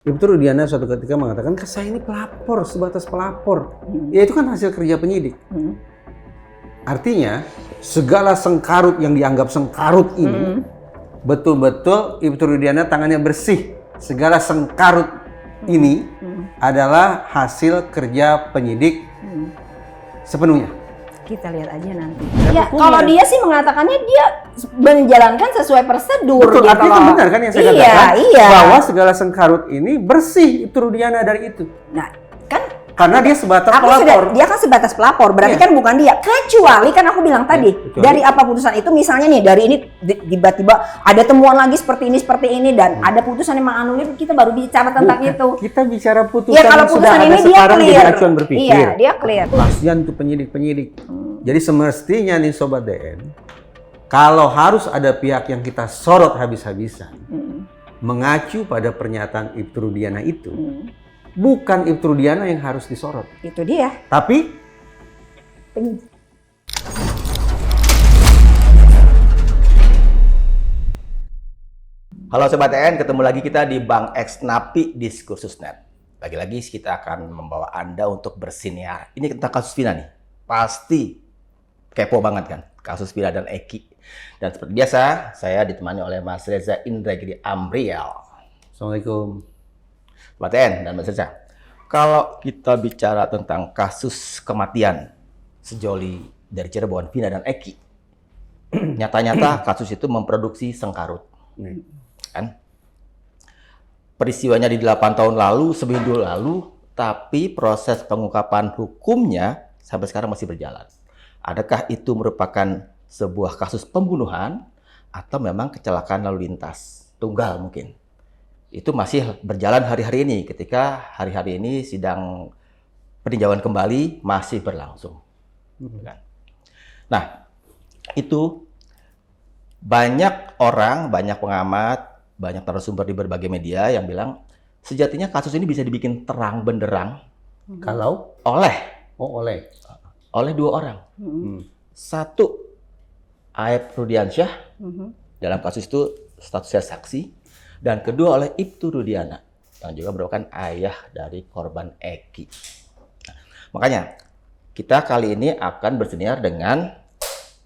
Ibtu Rudiana suatu ketika mengatakan, saya ini pelapor, sebatas pelapor. Ya itu kan hasil kerja penyidik. Artinya, segala sengkarut yang dianggap sengkarut ini, betul-betul Ibtu Rudiana tangannya bersih. Segala sengkarut ini adalah hasil kerja penyidik sepenuhnya. Kita lihat aja nanti. Ya, kalau dia sih mengatakannya dia menjalankan sesuai prosedur. Betul, gitu artinya kan benar kan yang saya katakan? Iya. Bahwa segala sengkarut ini bersih Ibtu Rudiana dari itu. Nah, kan karena dia sebatas pelapor. Dia kan sebatas pelapor, berarti Iya. kan bukan dia. Kecuali kan aku bilang tadi, Kecuali. dari apa putusan itu misalnya nih, dari ini tiba-tiba ada temuan lagi seperti ini dan ada putusan yang menganulir, kita baru bicara tentang itu. Kita bicara putusan Ya kalau yang sudah putusan ada ini dia sekarang jadi clear. acuan berpikir. Iya, dia clear. Kasihan tuh penyidik-penyidik. Jadi semestinya nih Sobat DN, kalau harus ada pihak yang kita sorot habis-habisan, mengacu pada pernyataan Ibtu Rudiana itu, bukan Ibtu Rudiana yang harus disorot. Itu dia. Tapi Halo Sobat TN, ketemu lagi kita di Bang X Napi Diskursusnet. Lagi-lagi kita akan membawa Anda untuk bersinar. Ini tentang kasus Vina nih. Pasti kepo banget kan, kasus Vina dan Eki. Dan seperti biasa, saya ditemani oleh Mas Reza Indragiri Amriel. Assalamualaikum. Sobat TN dan Mas Reza, kalau kita bicara tentang kasus kematian sejoli dari Cirebon, Vina dan Eki, nyata-nyata kasus itu memproduksi sengkarut. Kan? Peristiwanya di 8 tahun lalu, seminggu lalu, tapi proses pengungkapan hukumnya sampai sekarang masih berjalan. Adakah itu merupakan sebuah kasus pembunuhan atau memang kecelakaan lalu lintas tunggal mungkin? Itu masih berjalan hari-hari ini, ketika hari-hari ini sidang peninjauan kembali masih berlangsung. Nah, itu banyak orang, banyak pengamat, banyak narasumber di berbagai media yang bilang sejatinya kasus ini bisa dibikin terang benderang Kalau oleh dua orang. Satu, Aep Rudiansyah, dalam kasus itu statusnya saksi, dan kedua oleh Ibtu Rudiana yang juga merupakan ayah dari korban Eki. Nah, makanya kita kali ini akan bersinar dengan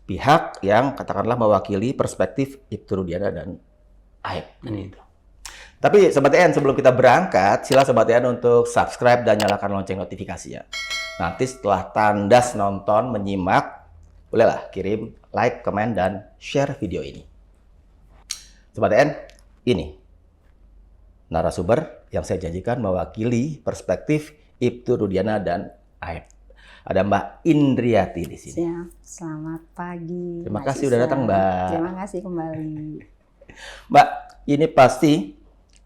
pihak yang katakanlah mewakili perspektif Ibtu Rudiana dan Aep. Tapi Sobat TN, sebelum kita berangkat, sila Sobat TN untuk subscribe dan nyalakan lonceng notifikasinya. Nanti setelah tandas nonton, menyimak, bolehlah kirim like, komen, dan share video ini. Sobat TN, ini narasumber yang saya janjikan mewakili perspektif Ibtu Rudiana dan Aep. Ada Mbak Indriati di sini. Ya, selamat pagi. Terima kasih udah datang, Mbak. Terima kasih kembali. Mbak, ini pasti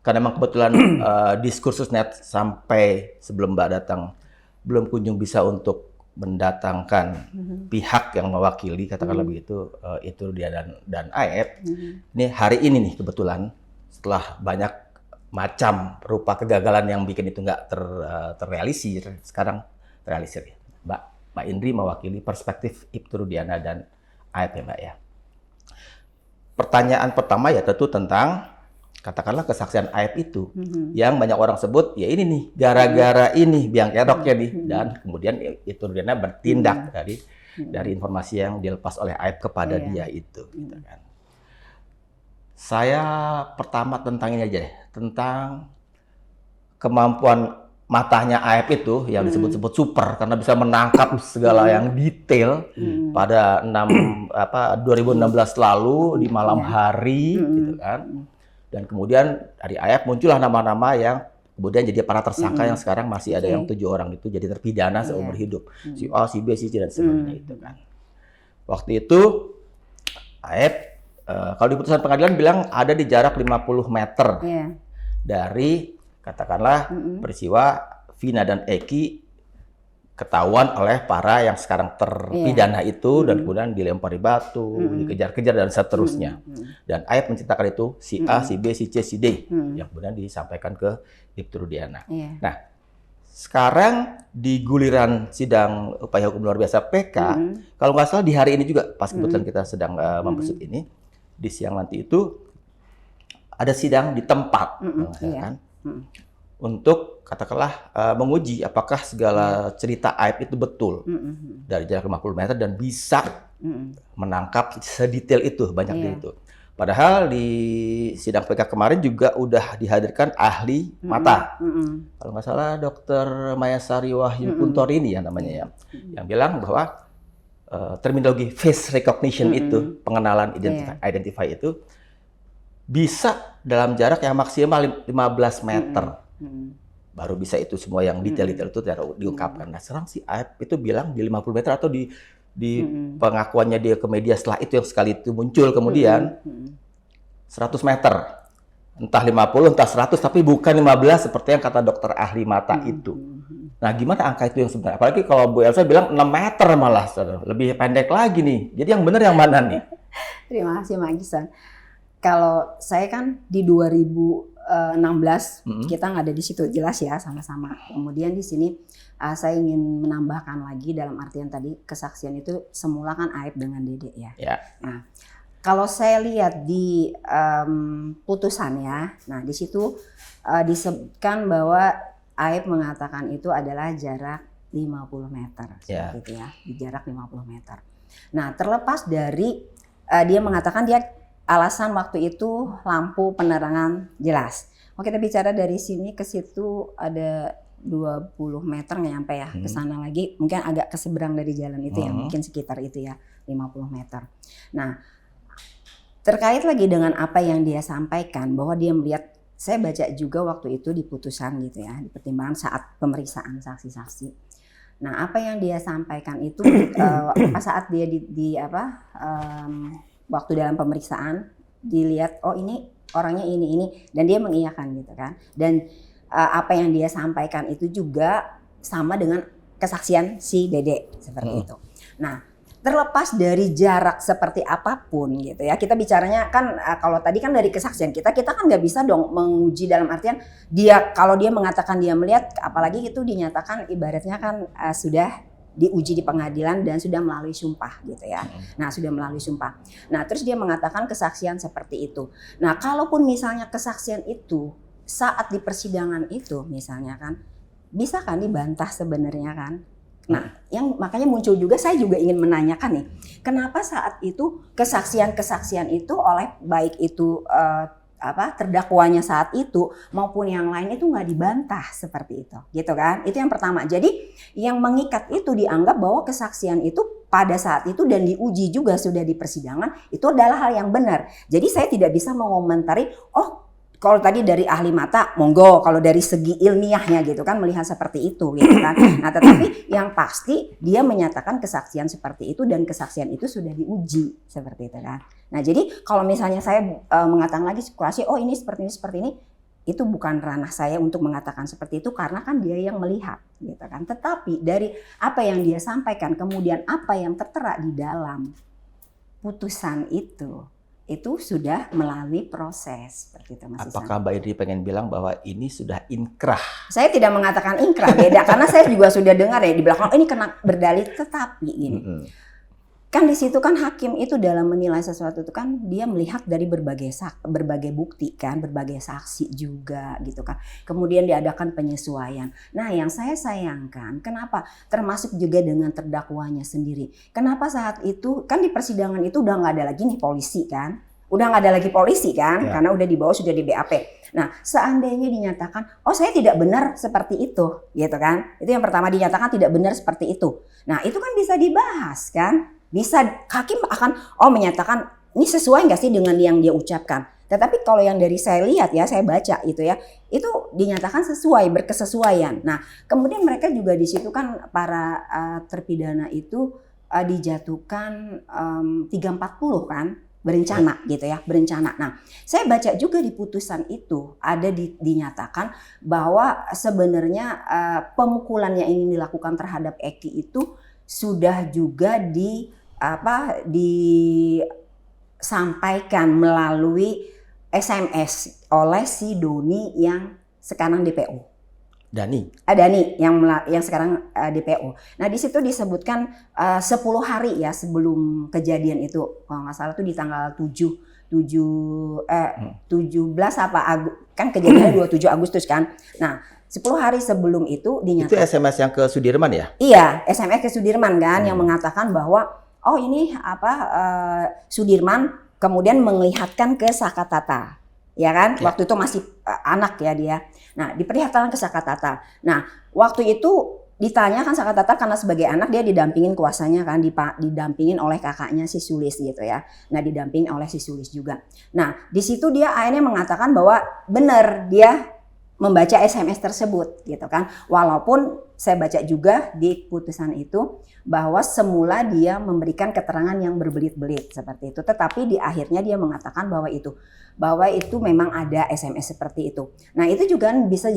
karena memang kebetulan Diskursusnet sampai sebelum Mbak datang belum kunjung bisa untuk mendatangkan pihak yang mewakili, katakanlah begitu, itu dia dan Aep. Ini hari ini nih kebetulan setelah banyak macam rupa kegagalan yang bikin itu nggak terrealisir, sekarang terrealisir ya. Mbak Indri mewakili perspektif Ibtu Rudiana dan Aep ya Mbak ya. Pertanyaan pertama ya tentu tentang katakanlah kesaksian Aep itu yang banyak orang sebut ya ini nih gara-gara ini biang keroknya nih, dan kemudian Ibtu Rudiana bertindak dari informasi yang dilepas oleh Aep kepada dia itu gitu kan. Saya pertama tentang ini aja deh, tentang kemampuan matanya Aep itu yang disebut-sebut super karena bisa menangkap segala yang detail pada 2016 lalu di malam hari gitu kan. Dan kemudian dari Aep muncullah nama-nama yang kemudian jadi para tersangka yang sekarang masih ada yang 7 orang itu jadi terpidana seumur hidup. Si A, si B, si C dan sebagainya itu kan. Waktu itu Aep kalau di putusan pengadilan bilang ada di jarak 50 meter dari katakanlah peristiwa Vina dan Eki ketahuan oleh para yang sekarang terpidana itu dan kemudian dilempari batu, dikejar-kejar dan seterusnya. Dan Aep menceritakan itu si A, si B, si C, si D yang kemudian disampaikan ke Ibtu Rudiana. Nah, sekarang di guliran sidang upaya hukum luar biasa PK, kalau nggak salah di hari ini juga pas kebetulan kita sedang membesut ini, di siang nanti itu ada sidang di tempat, kan? untuk katakanlah menguji apakah segala cerita Aib itu betul dari jarak 50 meter dan bisa menangkap sedetail itu, banyak dari itu. Padahal di sidang PK kemarin juga udah dihadirkan ahli mata. Kalau nggak salah Dr. Mayasari Wahyu Kuntorini ya namanya ya, yang bilang bahwa terminologi face recognition itu, pengenalan identify itu bisa dalam jarak yang maksimal 15 meter. Baru bisa itu semua yang detail-detail itu diungkapkan. Nah, sekarang si Aib itu bilang di 50 meter atau di pengakuannya dia ke media setelah itu yang sekali itu muncul kemudian 100 meter. Entah 50, entah 100, tapi bukan 15 seperti yang kata dokter ahli mata itu. Nah, gimana angka itu yang sebenarnya? Apalagi kalau Bu Elsa bilang 6 meter malah, saudara. Lebih pendek lagi nih. Jadi yang benar yang mana nih? Terima kasih, Mak Gisan. Kalau saya kan di 2016 kita nggak ada di situ, jelas ya sama-sama. Kemudian di sini saya ingin menambahkan lagi dalam artian tadi kesaksian itu semula kan Aib dengan Dede ya. Nah, kalau saya lihat di putusannya, nah di situ disebutkan bahwa Aib mengatakan itu adalah jarak 50 meter, seperti itu ya, di jarak 50 meter. Nah, terlepas dari dia mengatakan dia alasan waktu itu lampu penerangan jelas. Mau kita bicara dari sini ke situ ada 20 meter nggak nyampe ya, ke sana lagi mungkin agak ke seberang dari jalan itu ya, mungkin sekitar itu ya 50 meter. Nah, terkait lagi dengan apa yang dia sampaikan bahwa dia melihat, saya baca juga waktu itu di putusan gitu ya, di pertimbangan saat pemeriksaan saksi-saksi. Nah, apa yang dia sampaikan itu saat dia waktu dalam pemeriksaan dilihat, oh ini orangnya ini dan dia mengiyakan gitu kan. Dan apa yang dia sampaikan itu juga sama dengan kesaksian si Dede seperti itu. Nah, terlepas dari jarak seperti apapun gitu ya, kita bicaranya kan kalau tadi kan dari kesaksian kita kan nggak bisa dong menguji dalam artian kalau dia mengatakan dia melihat, apalagi itu dinyatakan ibaratnya kan sudah diuji di pengadilan dan sudah melalui sumpah gitu ya. Nah, sudah melalui sumpah. Nah, terus dia mengatakan kesaksian seperti itu. Nah, kalaupun misalnya kesaksian itu saat di persidangan itu misalnya kan bisa kan dibantah sebenarnya kan. Nah, yang makanya muncul juga, saya juga ingin menanyakan nih, kenapa saat itu kesaksian-kesaksian itu oleh baik itu terdakwanya saat itu maupun yang lain itu nggak dibantah seperti itu, gitu kan? Itu yang pertama. Jadi yang mengikat itu dianggap bahwa kesaksian itu pada saat itu dan diuji juga sudah di persidangan itu adalah hal yang benar. Jadi saya tidak bisa mengomentari, kalau tadi dari ahli mata, monggo. Kalau dari segi ilmiahnya gitu kan, melihat seperti itu gitu kan. Nah, tetapi yang pasti dia menyatakan kesaksian seperti itu dan kesaksian itu sudah diuji seperti itu kan. Nah, jadi kalau misalnya saya mengatakan lagi spekulasi, oh ini seperti ini, itu bukan ranah saya untuk mengatakan seperti itu karena kan dia yang melihat gitu kan. Tetapi dari apa yang dia sampaikan, kemudian apa yang tertera di dalam putusan itu sudah melalui proses seperti itu, Mas Isan. Apakah Mbak Idri pengen bilang bahwa ini sudah inkrah? Saya tidak mengatakan inkrah, beda karena saya juga sudah dengar ya di belakang ini kena berdalil, tetapi gini. Kan di situ kan hakim itu dalam menilai sesuatu itu kan dia melihat dari berbagai bukti kan, berbagai saksi juga gitu kan. Kemudian diadakan penyesuaian. Nah, yang saya sayangkan kenapa termasuk juga dengan terdakwanya sendiri. Kenapa saat itu kan di persidangan itu udah nggak ada lagi nih polisi kan. Udah nggak ada lagi polisi kan, karena udah dibawa sudah di BAP. Nah, seandainya dinyatakan, oh saya tidak benar seperti itu, gitu kan. Itu yang pertama, dinyatakan tidak benar seperti itu. Nah, itu kan bisa dibahas kan. Bisa hakim akan menyatakan ini sesuai nggak sih dengan yang dia ucapkan. Tetapi kalau yang dari saya lihat ya, saya baca itu ya, itu dinyatakan sesuai, berkesesuaian. Nah, kemudian mereka juga di situ kan para terpidana itu dijatuhkan 340 kan, berencana gitu ya, berencana. Nah, saya baca juga di putusan itu ada dinyatakan bahwa sebenarnya pemukulan yang ingin dilakukan terhadap Eki itu sudah juga disampaikan melalui SMS oleh si Doni yang sekarang DPO. Dani yang sekarang DPO. Nah, di situ disebutkan 10 hari ya sebelum kejadian itu, kalau nggak salah itu di tanggal 7 17 kan kejadiannya 27 Agustus kan. Nah, 10 hari sebelum itu Itu dinyatakan. SMS yang ke Sudirman ya? Iya, SMS ke Sudirman kan yang mengatakan bahwa ini Sudirman kemudian melihatkan ke Sakatata. Ya kan? Ya. Waktu itu masih anak ya dia. Nah, diperlihatkan ke Sakatata. Nah, waktu itu ditanya kan Sakatata karena sebagai anak dia didampingin kuasanya kan, didampingin oleh kakaknya si Sulis gitu ya. Nah, didampingin oleh si Sulis juga. Nah, di situ dia akhirnya mengatakan bahwa benar dia membaca SMS tersebut gitu kan. Walaupun saya baca juga di putusan itu bahwa semula dia memberikan keterangan yang berbelit-belit seperti itu, tetapi di akhirnya dia mengatakan bahwa itu memang ada SMS seperti itu. Nah, itu juga bisa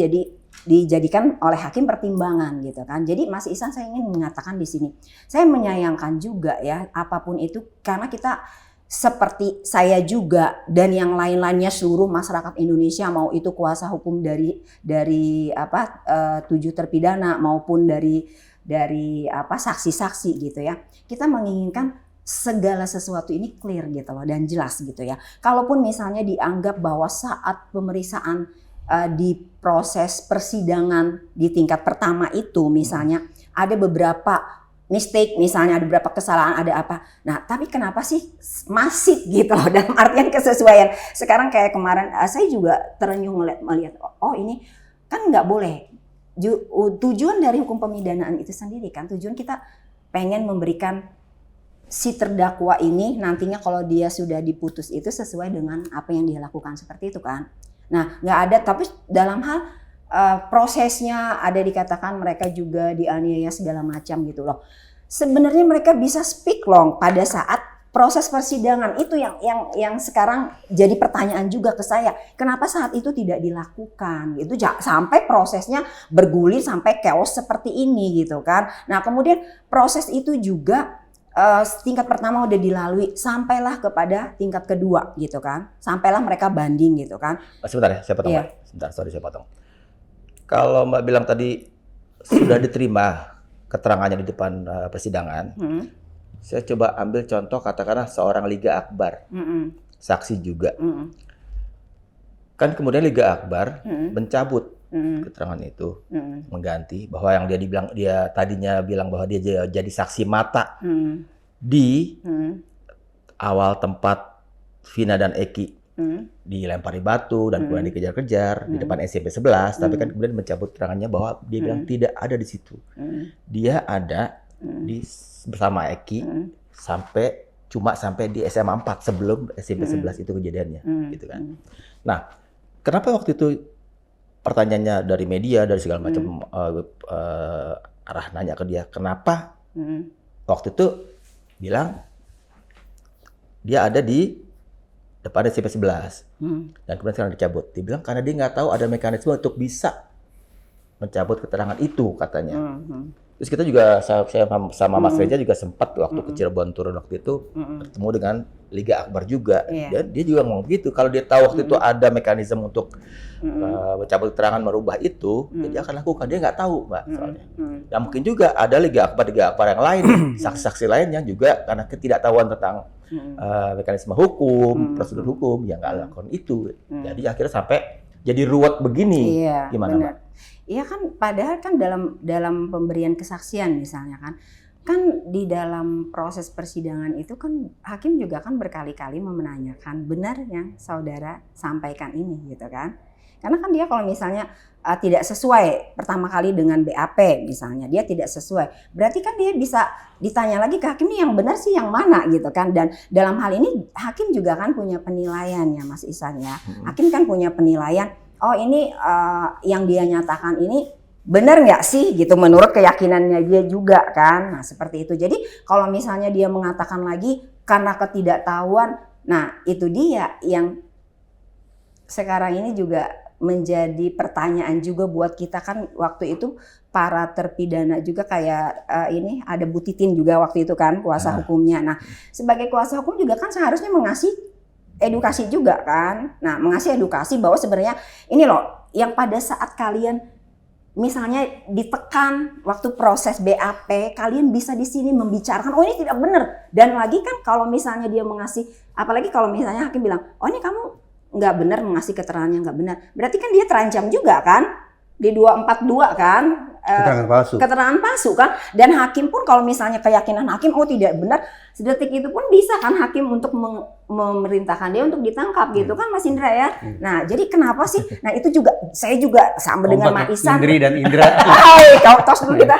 dijadikan oleh hakim pertimbangan gitu kan. Jadi Mas Ihsan, saya ingin mengatakan di sini, saya menyayangkan juga ya apapun itu, karena kita seperti saya juga dan yang lain-lainnya seluruh masyarakat Indonesia, mau itu kuasa hukum dari 7 terpidana maupun dari saksi-saksi gitu ya. Kita menginginkan segala sesuatu ini clear gitu loh dan jelas gitu ya. Kalaupun misalnya dianggap bahwa saat pemeriksaan di proses persidangan di tingkat pertama itu misalnya ada beberapa mistake, misalnya ada beberapa kesalahan, ada apa. Nah, tapi kenapa sih masih gitu loh dalam artian kesesuaian. Sekarang kayak kemarin saya juga terenyuh melihat ini kan nggak boleh. Tujuan dari hukum pemidanaan itu sendiri kan, tujuan kita pengen memberikan si terdakwa ini nantinya kalau dia sudah diputus itu sesuai dengan apa yang dia lakukan, seperti itu kan. Nah, nggak ada, tapi dalam hal prosesnya ada dikatakan mereka juga dianiaya segala macam gitu loh. Sebenarnya mereka bisa speak loh pada saat proses persidangan itu yang sekarang jadi pertanyaan juga ke saya. Kenapa saat itu tidak dilakukan? Itu sampai prosesnya bergulir sampai chaos seperti ini gitu kan. Nah, kemudian proses itu juga tingkat pertama udah dilalui, sampailah kepada tingkat kedua gitu kan. Sampailah mereka banding gitu kan. Sebentar ya, saya potong. Iya. Sebentar, sorry saya potong. Kalau Mbak bilang tadi sudah diterima keterangannya di depan persidangan, saya coba ambil contoh katakanlah seorang Liga Akbar, saksi juga. Kan kemudian Liga Akbar mencabut keterangan itu, mengganti bahwa yang dia tadinya bilang bahwa dia jadi saksi mata di awal tempat Vina dan Eki dilempari batu dan kemudian dikejar-kejar di depan SMP 11, tapi kan kemudian mencabut keterangannya bahwa dia bilang tidak ada di situ. Dia ada bersama Eki sampai di SMA 4 sebelum SMP 11 itu kejadiannya, gitu kan. Nah, kenapa waktu itu pertanyaannya dari media, dari segala macam arah nanya ke dia, kenapa waktu itu bilang dia ada di depan SMP 11 dan kemudian sekarang dicabut. Dia bilang karena dia nggak tahu ada mekanisme untuk bisa mencabut keterangan itu katanya. Terus kita juga saya sama Mas Reza juga sempat waktu ke Cirebon turun waktu itu bertemu dengan Liga Akbar juga. Dan dia juga ngomong begitu. Kalau dia tahu waktu itu ada mekanisme untuk mencabut keterangan merubah itu, dia akan lakukan. Dia nggak tahu, Mbak, soalnya. Dan mungkin juga ada Liga Akbar yang lain, saksi-saksi lain yang juga karena ketidaktahuan tentang mekanisme hukum, prosedur hukum, yang nggak lakukan itu. Jadi akhirnya sampai jadi ruwet begini. Gimana, Mbak? Iya kan, padahal kan dalam pemberian kesaksian misalnya kan di dalam proses persidangan itu kan hakim juga kan berkali-kali menanyakan benar yang saudara sampaikan ini gitu kan. Karena kan dia kalau misalnya tidak sesuai pertama kali dengan BAP misalnya, dia tidak sesuai, berarti kan dia bisa ditanya lagi ke hakim ini yang benar sih yang mana gitu kan. Dan dalam hal ini hakim juga kan punya penilaian ya Mas Ihsan ya. Hakim kan punya penilaian, ini yang dia nyatakan ini benar nggak sih gitu menurut keyakinannya dia juga kan. Nah seperti itu. Jadi kalau misalnya dia mengatakan lagi karena ketidaktahuan, nah itu dia yang sekarang ini juga menjadi pertanyaan juga buat kita kan. Waktu itu para terpidana juga kayak ini ada Bu Titin juga waktu itu kan kuasa hukumnya. Nah sebagai kuasa hukum juga kan seharusnya mengasih edukasi juga kan. Nah mengasih edukasi bahwa sebenarnya ini loh yang pada saat kalian misalnya ditekan waktu proses BAP, kalian bisa di sini membicarakan, oh ini tidak benar. Dan lagi kan kalau misalnya dia mengasih, apalagi kalau misalnya hakim bilang, oh ini kamu nggak benar mengasih keterangan yang nggak benar, berarti kan dia terancam juga kan di 242 kan. Keterangan palsu. Keterangan palsu kan. Dan hakim pun kalau misalnya keyakinan hakim, oh tidak benar, sedetik itu pun bisa kan hakim untuk memerintahkan dia untuk ditangkap gitu kan Mas Indra ya. Nah jadi kenapa sih? Nah itu juga saya juga sama dengan Mak Isan. Indri dan Indra. Hai, kau tos dulu kita.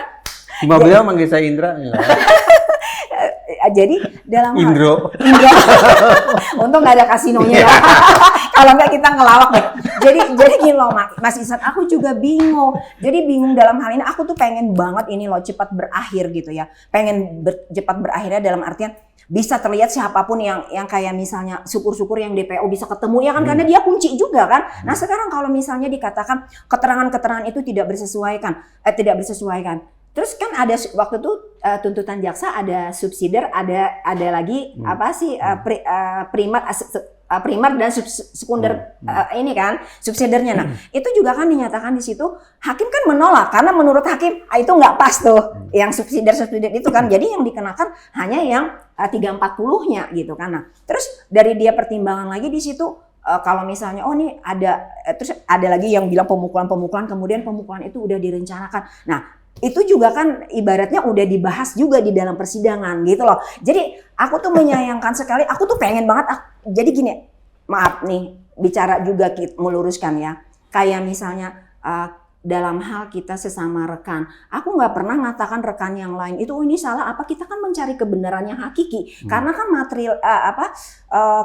Cuma beliau manggil saya Indra. Jadi dalam Indro. Indro. Untung nggak ada kasinonya ya. Kalau nggak kita ngelawak deh. Jadi gini loh Mas Isan, aku juga bingung. Jadi bingung dalam hal ini, aku tuh pengen banget ini loh cepat berakhir gitu ya. Pengen cepat berakhirnya dalam artian bisa terlihat siapapun yang kayak misalnya syukur-syukur yang DPO bisa ketemu ya kan, karena dia kunci juga kan. Nah sekarang kalau misalnya dikatakan keterangan-keterangan itu tidak bersesuaikan. Terus kan ada waktu itu tuntutan jaksa ada subsidiar, ada lagi apa sih primer dan sekunder ini kan subsidiarnya. Nah itu juga kan dinyatakan di situ hakim kan menolak karena menurut hakim itu nggak pas tuh yang subsidiar itu kan. Jadi yang dikenakan hanya yang 340-nya gitu kan. Nah terus dari dia pertimbangan lagi di situ. Kalau misalnya oh nih ada terus ada lagi yang bilang pemukulan kemudian pemukulan itu udah direncanakan. Nah itu juga kan ibaratnya udah dibahas juga di dalam persidangan gitu loh. Jadi aku tuh menyayangkan sekali, aku tuh pengen banget. Jadi gini, maaf nih bicara juga meluruskan ya. Kayak misalnya dalam hal kita sesama rekan, aku nggak pernah mengatakan rekan yang lain itu oh ini salah apa, kita kan mencari kebenaran yang hakiki. Karena kan material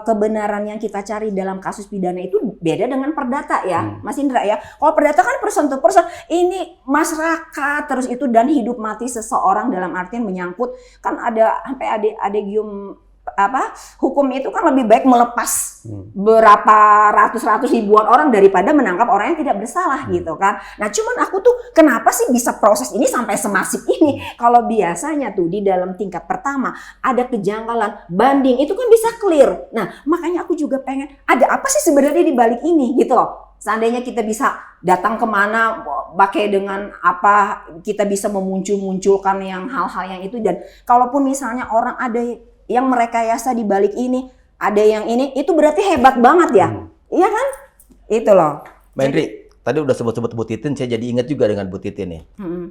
kebenaran yang kita cari dalam kasus pidana itu beda dengan perdata ya Mas Indra ya. Kalau perdata kan person to person, ini masyarakat terus itu dan hidup mati seseorang dalam artian menyangkut kan ada sampai adegium hukum itu kan lebih baik melepas berapa ratus ribuan orang daripada menangkap orang yang tidak bersalah gitu kan. Nah cuman aku tuh kenapa sih bisa proses ini sampai semasif ini? Kalau biasanya tuh di dalam tingkat pertama ada kejanggalan, banding itu kan bisa clear. Nah makanya aku juga pengen ada apa sih sebenarnya di balik ini gitu loh. Seandainya kita bisa datang kemana, pakai dengan apa, kita bisa memunculkan yang hal-hal yang itu. Dan kalaupun misalnya orang ada yang merekayasa di balik ini, ada yang ini, itu berarti hebat banget ya. Iya kan? Itu loh. Mbak Indri, tadi udah sebut-sebut Bu Titin, saya jadi ingat juga dengan Bu Titin nih.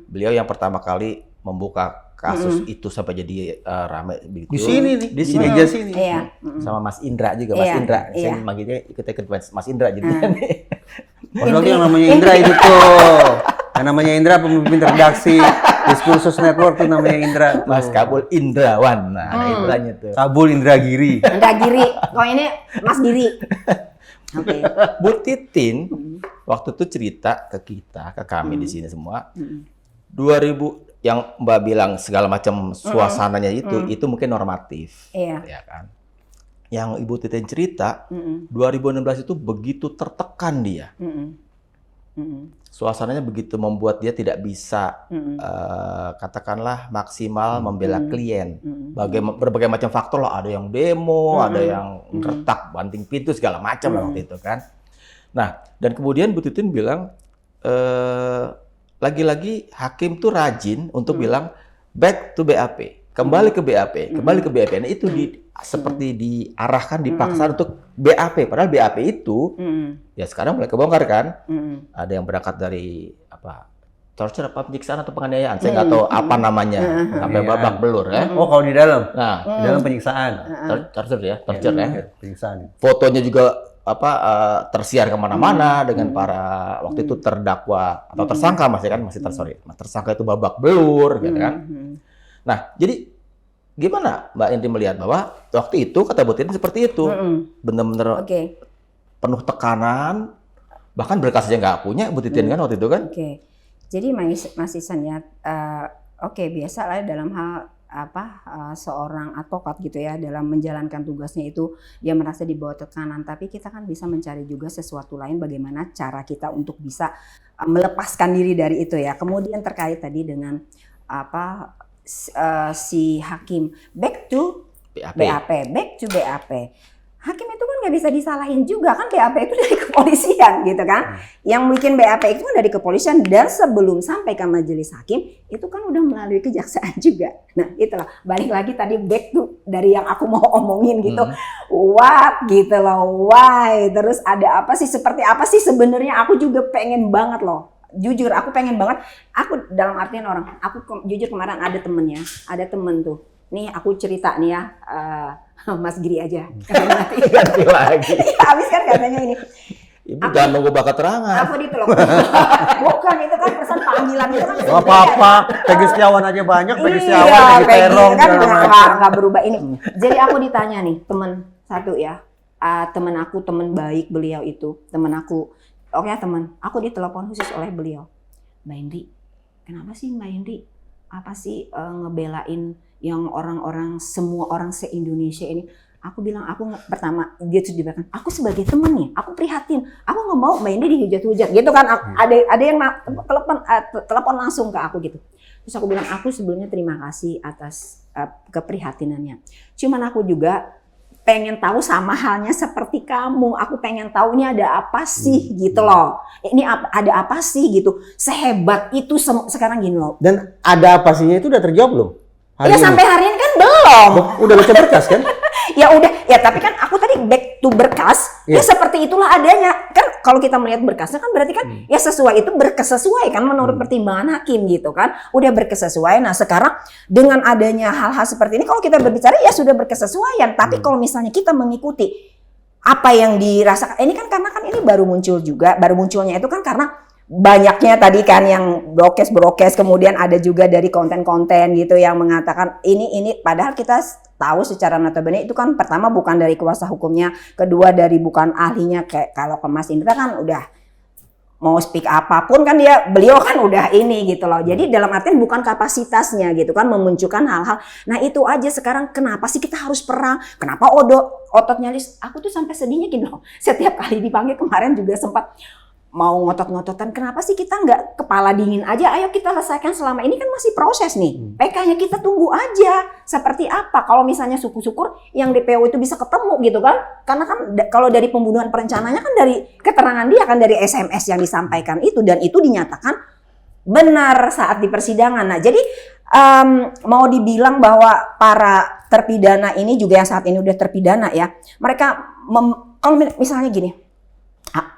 Beliau yang pertama kali membuka kasus itu sampai jadi ramai begitu. Di sini nih, di sini meja sini. Iya. Sama Mas Indra juga, Mas Indra. Saya manggilnya ikut Mas Indra jadinya nih. Padahal yang namanya Indra itu tuh. Yang namanya Indra pemimpin redaksi Diskursus Network tuh namanya Indra. Mas Kabul Indrawan. Nah, Indranya tuh. Kabul Indragiri. Indragiri. Kok ini Mas Giri. Oke. Bu Titin waktu itu cerita ke kita, ke kami di sini semua. 2000 yang Mbak bilang segala macam suasananya itu mungkin normatif. Iya. Ya kan? Yang Ibu Titin cerita 2016 itu begitu tertekan dia. Suasananya begitu membuat dia tidak bisa katakanlah maksimal membela klien. Berbagai macam faktor lah, ada yang demo, ada yang retak, banting pintu segala macam lah waktu itu kan. Nah, dan kemudian Bu Titin bilang lagi-lagi hakim tuh rajin untuk bilang back to BAP, kembali ke BAP, kembali ke BAP. Nah, itu seperti diarahkan, dipaksa untuk BAP. Padahal BAP itu ya sekarang mulai kebongkar kan. Ada yang berangkat dari torture apa penyiksaan atau penganiayaan. Saya nggak tahu apa namanya. Sampai babak belur ya. Oh, kalau di dalam. Nah, di dalam penyiksaan. Torture ya, torture ya. Penyiksaan. Fotonya juga tersiar kemana-mana dengan para waktu itu terdakwa atau tersangka masih tersangka itu babak belur gitu kan. Nah, jadi gimana Mbak Indri melihat bahwa waktu itu kata Bu Titin seperti itu, benar-benar penuh tekanan, bahkan berkas aja nggak punya Bu Titin kan waktu itu kan? Jadi Mas Isan ya, biasa lah dalam hal seorang advokat gitu ya, dalam menjalankan tugasnya itu dia merasa di bawah tekanan, tapi kita kan bisa mencari juga sesuatu lain bagaimana cara kita untuk bisa melepaskan diri dari itu ya. Kemudian terkait tadi dengan si hakim back to BAP. hakim itu kan nggak bisa disalahin juga kan, BAP itu dari kepolisian gitu kan. Yang bikin BAP itu kan dari kepolisian, dan sebelum sampai ke majelis hakim itu kan udah melalui kejaksaan juga. Nah itulah, balik lagi tadi back tuh dari yang aku mau omongin gitu. What gitu loh, why, terus ada apa sih, seperti apa sih sebenarnya. Aku juga pengen banget loh, jujur aku pengen banget. Aku dalam artian orang, jujur kemarin ada temen tuh. Nih aku cerita nih ya, Mas Giri aja. Ganti lagi. Habis kan katanya ini. Ibu jangan mengubah keterangan. Aku ditelepon. Bukan, itu kan pesan panggilan itu kan. Gak apa-apa, Peggy Setiawan aja banyak, Peggy Setiawan, Iya, Peggy Peggy Terong, kan segala macam. nggak berubah ini. Jadi aku ditanya nih, temen satu ya, temen aku, temen baik beliau itu, temen aku. Oke temen, aku ditelepon khusus oleh beliau. Mbak Indri, kenapa sih Mbak Indri? Apa sih ngebelain yang orang-orang, semua orang se-Indonesia ini? Aku bilang, pertama dia tuh dibilang, aku sebagai temen nih, aku prihatin, aku nggak mau Mbak Indri dihujat-hujat gitu kan. Ada yang telepon langsung ke aku gitu. Terus aku bilang, aku sebelumnya terima kasih atas keprihatinannya. Cuman aku juga pengen tahu sama halnya seperti kamu. Aku pengen tahu ini ada apa sih gitu loh. Ini ada apa sih gitu. Sehebat itu sekarang gini loh. Dan ada apa sihnya itu udah terjawab belum? Ya sampai hari ini kan belum. Udah baca berkas kan? Ya udah, ya tapi kan aku tadi back to berkas, ya seperti itulah adanya. Kan kalau kita melihat berkasnya kan berarti kan ya sesuai, itu berkesesuai kan menurut pertimbangan hakim gitu kan. Udah berkesesuaian. Nah sekarang dengan adanya hal-hal seperti ini, kalau kita berbicara ya sudah berkesesuaian. Tapi kalau misalnya kita mengikuti apa yang dirasakan, ini kan karena kan ini baru muncul juga, baru munculnya itu kan karena banyaknya tadi kan yang brokes, kemudian ada juga dari konten-konten gitu yang mengatakan ini padahal kita tahu secara notabene itu kan pertama bukan dari kuasa hukumnya, kedua dari bukan ahlinya. Kayak kalau ke Mas Indra kan udah mau speak apapun kan beliau kan udah ini gitu loh. Jadi dalam artian bukan kapasitasnya gitu kan memunculkan hal-hal. Nah itu aja sekarang kenapa sih kita harus perang? Kenapa otot nyalis? Aku tuh sampai sedihnya gitu loh. Setiap kali dipanggil kemarin juga sempat mau ngotot-ngototan, kenapa sih kita nggak kepala dingin aja, ayo kita selesaikan, selama ini kan masih proses nih, PK-nya kita tunggu aja, seperti apa, kalau misalnya syukur-syukur yang DPO itu bisa ketemu gitu kan, karena kan kalau dari pembunuhan perencananya kan dari keterangan dia kan dari SMS yang disampaikan itu, dan itu dinyatakan benar saat di persidangan. Nah jadi mau dibilang bahwa para terpidana ini juga yang saat ini udah terpidana ya, mereka kalau misalnya gini,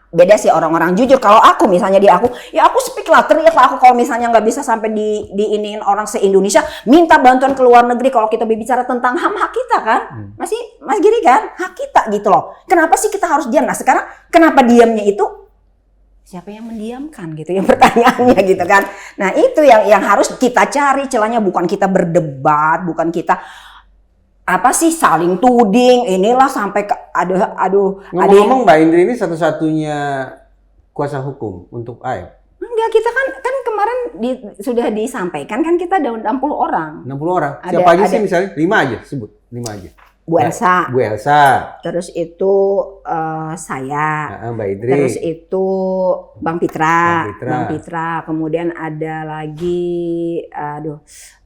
beda sih orang-orang, jujur kalau aku misalnya ya aku speak lah, teriak lah aku kalau misalnya nggak bisa sampai diiniin orang se-Indonesia, minta bantuan ke luar negeri kalau kita berbicara tentang hak kita kan, Mas Giri kan, hak kita gitu loh. Kenapa sih kita harus diam? Nah sekarang kenapa diamnya itu siapa yang mendiamkan gitu yang pertanyaannya gitu kan. Nah itu yang harus kita cari celahnya, bukan kita berdebat, bukan kita apa sih saling tuding inilah sampai ke aduh. Ngomong-ngomong Mbak Indri ini satu-satunya kuasa hukum untuk AF. Enggak, kita kan kemarin sudah disampaikan kan kita ada 60 orang. 60 orang. Siapa aja sih misalnya? 5 aja sebut, 5 aja. Bu Elsa. Terus itu saya. Mbak Indri. Terus itu Bang Pitra. Kemudian ada lagi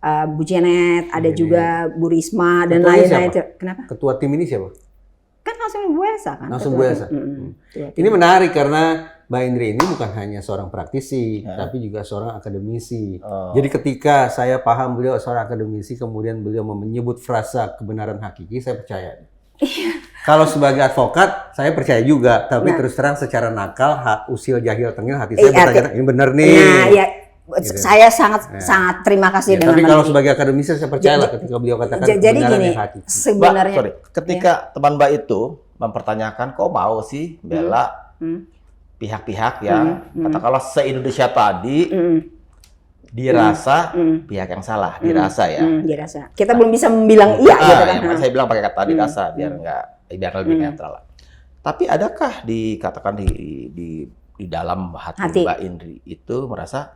Bu Janet, ada juga Bu Risma dan lain-lain. Kenapa? Ketua tim ini siapa? Kan langsung Bu Elsa kan. Langsung Bu Elsa. Ini menarik karena Mbak Indri ini bukan hanya seorang praktisi, tapi juga seorang akademisi. Jadi ketika saya paham beliau seorang akademisi, kemudian beliau menyebut frasa kebenaran hakiki, saya percaya. Kalau sebagai advokat, saya percaya juga. Tapi terus terang secara nakal, usil jahil tengil, hati saya bertanya, ini benar nih. Nah, ya. Gitu. Saya sangat terima kasih dengan tapi kalau sebagai akademisi saya percaya lah ketika beliau katakan kebenaran yang hakiki. Sebenarnya ketika teman Mbak itu mempertanyakan kok mau sih bela pihak-pihak yang katakanlah se-Indonesia tadi dirasa pihak yang salah, dirasa ya. Dirasa. Kita belum bisa bilang iya gitu kan. Saya bilang pakai kata dirasa biar lebih netral. Tapi adakah dikatakan di dalam hati Mbak Indri itu merasa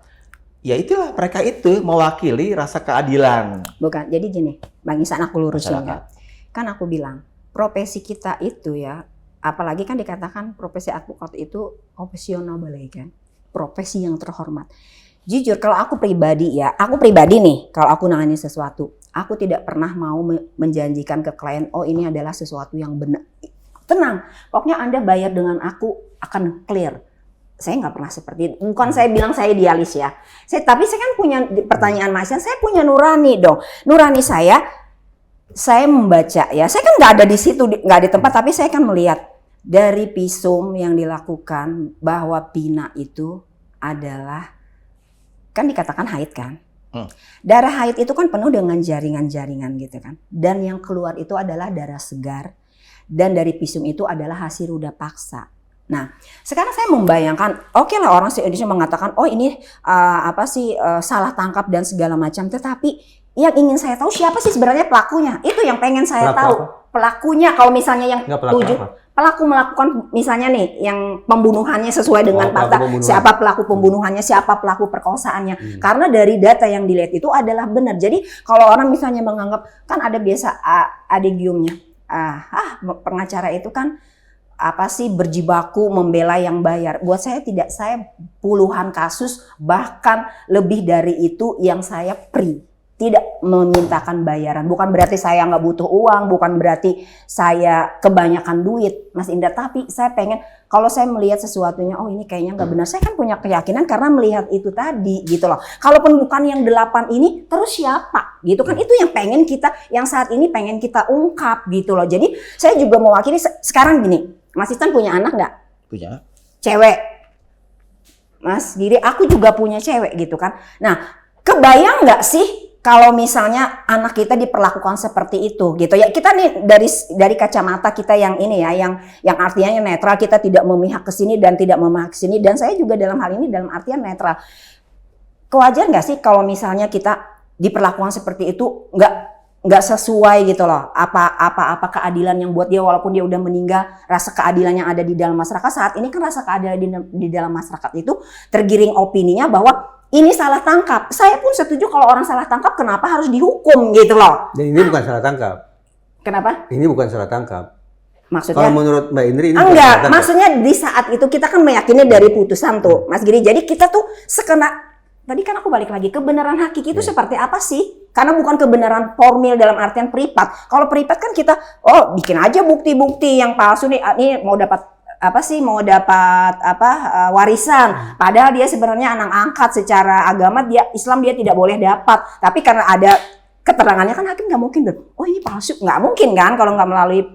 ya itulah mereka itu mewakili rasa keadilan. Bukan. Jadi gini, Bang Isan aku lurusin ya. Kan aku bilang, profesi kita itu ya, apalagi kan dikatakan profesi advokat itu profesional kan. Profesi yang terhormat. Jujur kalau aku pribadi nih, kalau aku nangani sesuatu, aku tidak pernah mau menjanjikan ke klien, oh ini adalah sesuatu yang benar. tenang, pokoknya Anda bayar dengan aku akan clear. Saya nggak pernah seperti itu. Bukan saya bilang saya idealis ya. Tapi saya kan punya pertanyaan Mas Yan, saya punya nurani dong. Nurani saya membaca ya. Saya kan nggak ada di situ, nggak di tempat, tapi saya kan melihat dari visum yang dilakukan bahwa Pina itu adalah kan dikatakan haid kan. Darah haid itu kan penuh dengan jaringan-jaringan gitu kan. Dan yang keluar itu adalah darah segar. Dan dari visum itu adalah hasil ruda paksa. Nah, sekarang saya membayangkan, oke lah orang se-Indonesia mengatakan, oh ini salah tangkap dan segala macam. Tetapi yang ingin saya tahu siapa sih sebenarnya pelakunya? Itu yang pengen saya tahu. Pelakunya kalau misalnya yang pelaku melakukan misalnya nih yang pembunuhannya sesuai dengan fakta, siapa pelaku pembunuhannya, siapa pelaku perkosaannya. Karena dari data yang dilihat itu adalah benar. Jadi kalau orang misalnya menganggap kan ada biasa adegiumnya. Pengacara itu kan berjibaku membela yang bayar. Buat saya tidak, saya puluhan kasus bahkan lebih dari itu yang saya tidak memintakan bayaran. Bukan berarti saya nggak butuh uang, bukan berarti saya kebanyakan duit, Mas Indra. Tapi saya pengen, kalau saya melihat sesuatunya, oh ini kayaknya nggak benar. Saya kan punya keyakinan karena melihat itu tadi, gitu loh. Kalaupun bukan yang 8 ini, terus siapa? Gitu kan, itu yang pengen kita, yang saat ini pengen kita ungkap, gitu loh. Jadi saya juga mewakili, sekarang gini, Mas Istan punya anak nggak? Punya. Cewek. Mas Giri, aku juga punya cewek gitu kan. Nah, kebayang nggak sih kalau misalnya anak kita diperlakukan seperti itu gitu ya. Kita nih dari kacamata kita yang ini ya, yang artinya netral, kita tidak memihak ke sini dan tidak memihak ke sini, dan saya juga dalam hal ini dalam artian netral. Kewajar nggak sih kalau misalnya kita diperlakukan seperti itu, nggak sesuai gitu loh. Apa keadilan yang buat dia walaupun dia udah meninggal, rasa keadilan yang ada di dalam masyarakat saat ini kan rasa keadilan di dalam masyarakat itu tergiring opininya bahwa ini salah tangkap. Saya pun setuju kalau orang salah tangkap kenapa harus dihukum gitu loh. Dan ini bukan salah tangkap. Kenapa? Ini bukan salah tangkap. Maksudnya? Kalau menurut Mbak Indri ini enggak, maksudnya di saat itu kita kan meyakini dari putusan tuh, Mas Giri. Jadi kita tuh tadi kan aku balik lagi, kebenaran hakiki itu seperti apa sih? Karena bukan kebenaran formil dalam artian privat. Kalau privat kan kita, bikin aja bukti-bukti yang palsu nih, ini mau dapat warisan. Padahal dia sebenarnya anak angkat secara agama, Islam dia tidak boleh dapat. Tapi karena ada keterangannya kan hakim nggak mungkin ini palsu, nggak mungkin kan kalau nggak melalui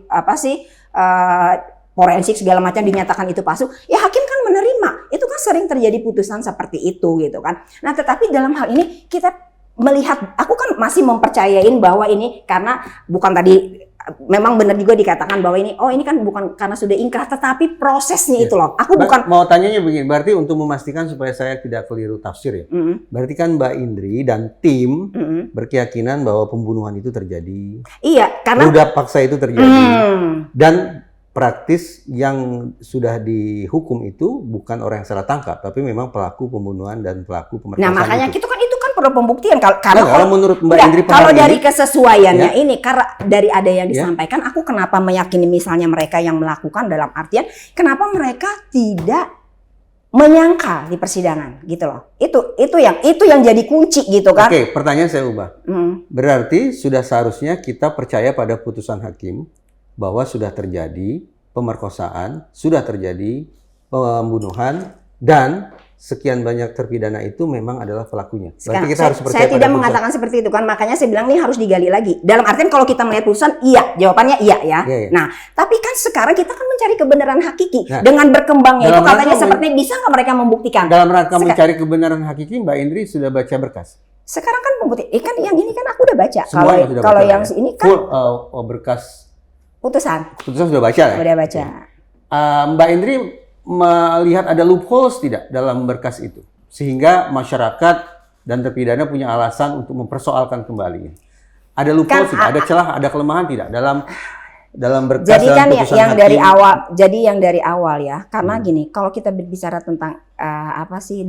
forensik segala macam dinyatakan itu palsu. Ya hakim kan menerima. Itu kan sering terjadi putusan seperti itu gitu kan. Nah tetapi dalam hal ini kita melihat, aku kan masih mempercayain bahwa ini karena bukan tadi. Memang benar juga dikatakan bahwa ini kan bukan karena sudah ingkrah, tetapi prosesnya itu loh. Aku bukan mau tanyanya begini, berarti untuk memastikan supaya saya tidak keliru tafsir ya. Berarti kan Mbak Indri dan tim berkeyakinan bahwa pembunuhan itu terjadi. Iya, karena ruda paksa itu terjadi. Dan praktis yang sudah dihukum itu bukan orang yang salah tangkap, tapi memang pelaku pembunuhan dan pelaku pemerkosaan. Nah, makanya itu perlu pembuktian karena kalau menurut Mbak Indri kalau dari kesesuaiannya ini karena dari ada yang disampaikan, aku kenapa meyakini misalnya mereka yang melakukan dalam artian kenapa mereka tidak menyangka di persidangan gitu loh. Itu yang jadi kunci gitu kan. Oke, pertanyaan saya ubah. Berarti sudah seharusnya kita percaya pada putusan hakim bahwa sudah terjadi pemerkosaan, sudah terjadi pembunuhan, dan sekian banyak terpidana itu memang adalah pelakunya. Berarti kita harus percaya. Saya tidak mengatakan seperti itu kan, makanya saya bilang ini harus digali lagi. Dalam artian kalau kita melihat putusan, jawabannya iya ya. Nah, tapi kan sekarang kita kan mencari kebenaran hakiki dengan berkembangnya itu katanya seperti bisa nggak mereka membuktikan? Dalam rangka mencari kebenaran hakiki, Mbak Indri sudah baca berkas. Sekarang kan membuktikan, kan yang ini kan aku udah baca. Kalau yang ini kan berkas putusan sudah baca ya? Udah baca. Mbak Indri melihat ada loopholes tidak dalam berkas itu sehingga masyarakat dan terpidana punya alasan untuk mempersoalkan kembali. Ada loopholes tidak? Ada celah, ada kelemahan tidak dalam berkas? Jadi kan yang dari awal ya, karena gini, kalau kita berbicara tentang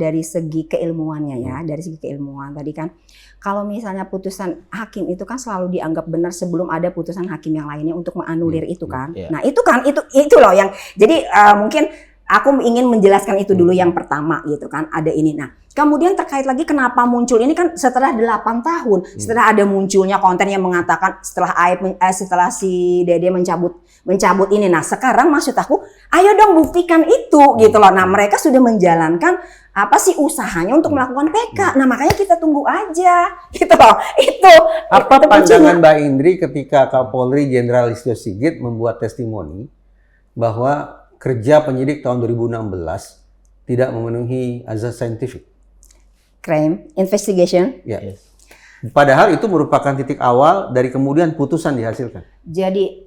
dari segi keilmuannya ya, dari segi keilmuan tadi kan, kalau misalnya putusan hakim itu kan selalu dianggap benar sebelum ada putusan hakim yang lainnya untuk menganulir itu kan. Nah itu kan itu loh yang jadi mungkin aku ingin menjelaskan itu dulu yang pertama gitu kan, ada ini. Nah Kemudian terkait lagi kenapa muncul ini kan setelah 8 tahun, setelah ada munculnya konten yang mengatakan setelah si Dede mencabut ini. Nah, sekarang maksud aku, ayo dong buktikan itu gitu loh. Nah, mereka sudah menjalankan apa sih usahanya untuk melakukan PK. Nah, makanya kita tunggu aja gitu loh. Apa itu pandangan Mbak Indri ketika Kapolri Jenderal Listio Sigit membuat testimoni bahwa kerja penyidik tahun 2016 tidak memenuhi azas saintifik? Crime investigation. Ya. Yes. Padahal itu merupakan titik awal dari kemudian putusan dihasilkan. Jadi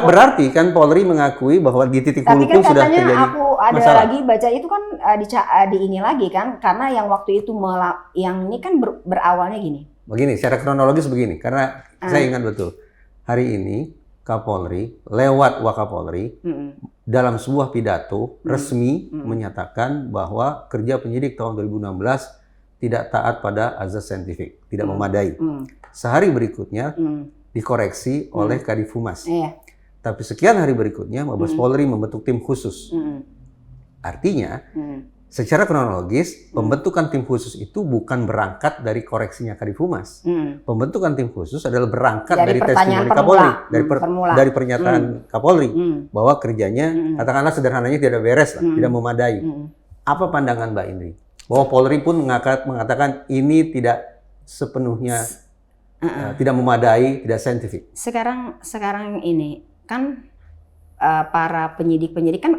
berarti kan Polri mengakui bahwa di titik hulu pun kan sudah terjadi masalah. Aku ada lagi baca itu kan di ini lagi kan, karena yang waktu itu yang ini kan berawalnya gini. Begini, secara kronologis begini, karena saya ingat betul hari ini Kapolri lewat Wakapolri dalam sebuah pidato resmi menyatakan bahwa kerja penyidik tahun 2016 tidak taat pada azas saintifik, tidak memadai. Sehari berikutnya dikoreksi oleh Kadif Humas. Tapi sekian hari berikutnya Mabes Polri membentuk tim khusus. Artinya, secara kronologis pembentukan tim khusus itu bukan berangkat dari koreksinya Kadif Humas. Pembentukan tim khusus adalah berangkat dari testimoni Kapolri, dari pernyataan Kapolri bahwa kerjanya katakanlah sederhananya tidak beres, tidak memadai. Apa pandangan Mbak Indri? Bahwa Polri pun mengatakan ini tidak sepenuhnya tidak memadai, tidak saintifik. Sekarang ini kan para penyidik kan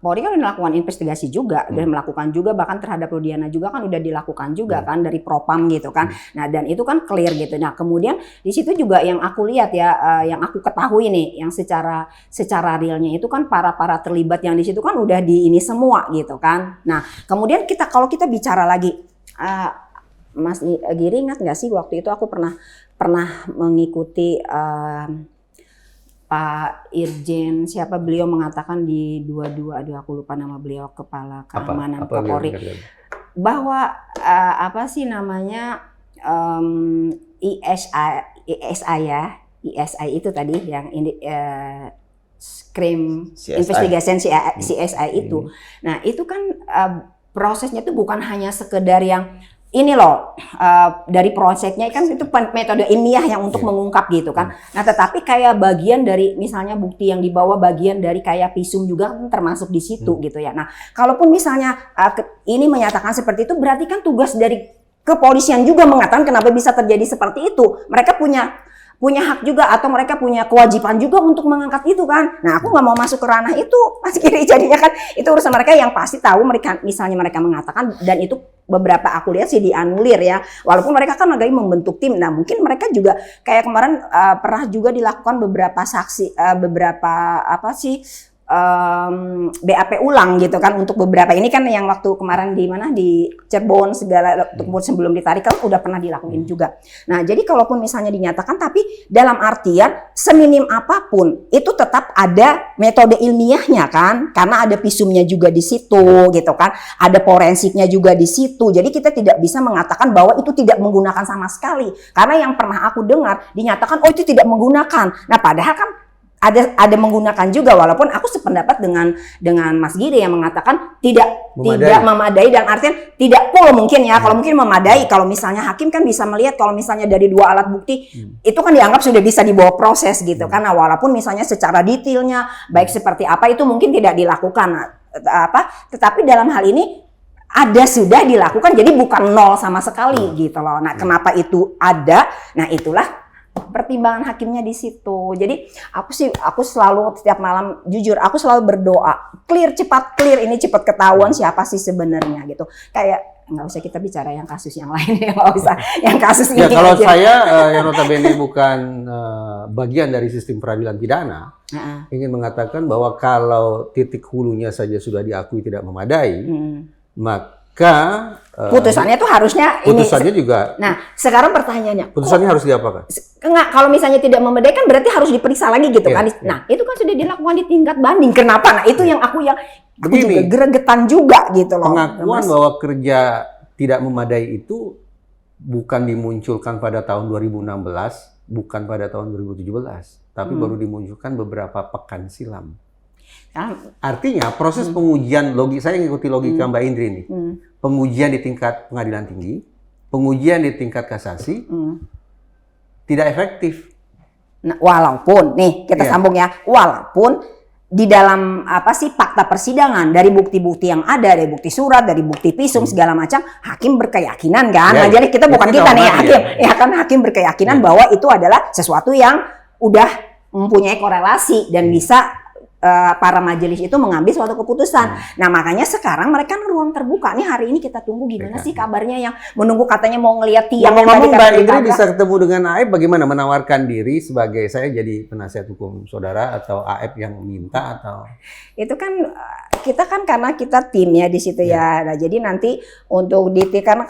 Polri kan udah melakukan investigasi juga, udah melakukan juga bahkan terhadap Rudiana juga kan udah dilakukan juga kan dari Propam gitu kan. Nah, dan itu kan clear gitu. Nah, kemudian di situ juga yang aku lihat ya, yang aku ketahui nih, yang secara realnya itu kan para terlibat yang di situ kan udah di ini semua gitu kan. Nah, kemudian kalau kita bicara lagi, Mas Giri ingat nggak sih waktu itu aku pernah mengikuti Pak Irjen siapa beliau mengatakan di 22, aduh aku lupa nama beliau, kepala keamanan Polri, bahwa apa sih namanya ISI itu tadi yang crime investigation CSI itu. Nah, itu kan prosesnya itu bukan hanya sekedar yang ini loh, dari prosesnya kan itu metode ilmiah yang untuk mengungkap gitu kan. Nah, tetapi kayak bagian dari misalnya bukti yang dibawa, bagian dari kayak visum juga kan termasuk di situ gitu ya. Nah, kalaupun misalnya ini menyatakan seperti itu, berarti kan tugas dari kepolisian juga mengatakan kenapa bisa terjadi seperti itu. Mereka punya hak juga atau mereka punya kewajiban juga untuk mengangkat itu kan. Nah, aku nggak mau masuk ke ranah itu, Mas Giri, jadinya kan itu urusan mereka yang pasti tahu. Mereka mengatakan, dan itu beberapa aku lihat sih dianulir ya, walaupun mereka kan lagi membentuk tim. Nah, mungkin mereka juga kayak kemarin pernah juga dilakukan beberapa saksi, BAP ulang gitu kan untuk beberapa ini kan yang waktu kemarin di mana di Cirebon segala sebelum ditarik kan udah pernah dilakuin juga. Nah, jadi kalaupun misalnya dinyatakan, tapi dalam artian seminim apapun itu tetap ada metode ilmiahnya kan, karena ada visumnya juga di situ gitu kan, ada forensiknya juga di situ. Jadi kita tidak bisa mengatakan bahwa itu tidak menggunakan sama sekali, karena yang pernah aku dengar dinyatakan itu tidak menggunakan. Nah, padahal kan ada menggunakan juga, walaupun aku sependapat dengan Mas Giri yang mengatakan tidak memadai dan artinya tidak full mungkin ya. Kalau mungkin memadai, kalau misalnya hakim kan bisa melihat kalau misalnya dari 2 alat bukti itu kan dianggap sudah bisa dibawa proses gitu. Karena walaupun misalnya secara detailnya baik seperti apa itu mungkin tidak dilakukan tetapi dalam hal ini sudah dilakukan, jadi bukan nol sama sekali gitu loh. Nah, kenapa itu ada? Nah, itulah pertimbangan hakimnya di situ. Jadi aku selalu setiap malam, jujur aku selalu berdoa cepat clear ini, cepat ketahuan siapa sih sebenarnya gitu. Kayak nggak usah kita bicara yang kasus yang lain ya, nggak usah yang kasus ini. Ya, kalau saya yang notabene bukan bagian dari sistem peradilan pidana, ingin mengatakan bahwa kalau titik hulunya saja sudah diakui tidak memadai, maka putusannya tuh harusnya putusannya juga. Nah, sekarang pertanyaannya, putusannya harus diapakan? Enggak, kalau misalnya tidak memadai kan berarti harus diperiksa lagi gitu kan. Nah, itu kan sudah dilakukan di tingkat banding. Kenapa? Nah, itu yang aku juga gregetan juga gitu loh. Pengakuan bahwa kerja tidak memadai itu bukan dimunculkan pada tahun 2016, bukan pada tahun 2017, tapi baru dimunculkan beberapa pekan silam. Artinya proses pengujian saya ngikuti logika Mbak Indri nih. Pengujian di tingkat pengadilan tinggi, pengujian di tingkat kasasi tidak efektif. Nah, walaupun nih kita sambung ya, walaupun di dalam fakta persidangan dari bukti-bukti yang ada, dari bukti surat, dari bukti visum segala macam, hakim berkeyakinan kan. Nah, jadi kita bukan kita nih hakim, hakim berkeyakinan bahwa itu adalah sesuatu yang udah mempunyai korelasi dan bisa para majelis itu mengambil suatu keputusan. Nah, makanya sekarang mereka ruang terbuka nih, hari ini kita tunggu gimana sih kabarnya, yang menunggu katanya mau ngelihat tiang yang tadi Mbak Indri bisa ketemu dengan Aep, bagaimana menawarkan diri sebagai saya jadi penasihat hukum saudara, atau Aep yang minta, atau itu kan kita kan karena kita tim ya di situ ya. Nah, jadi nanti untuk kan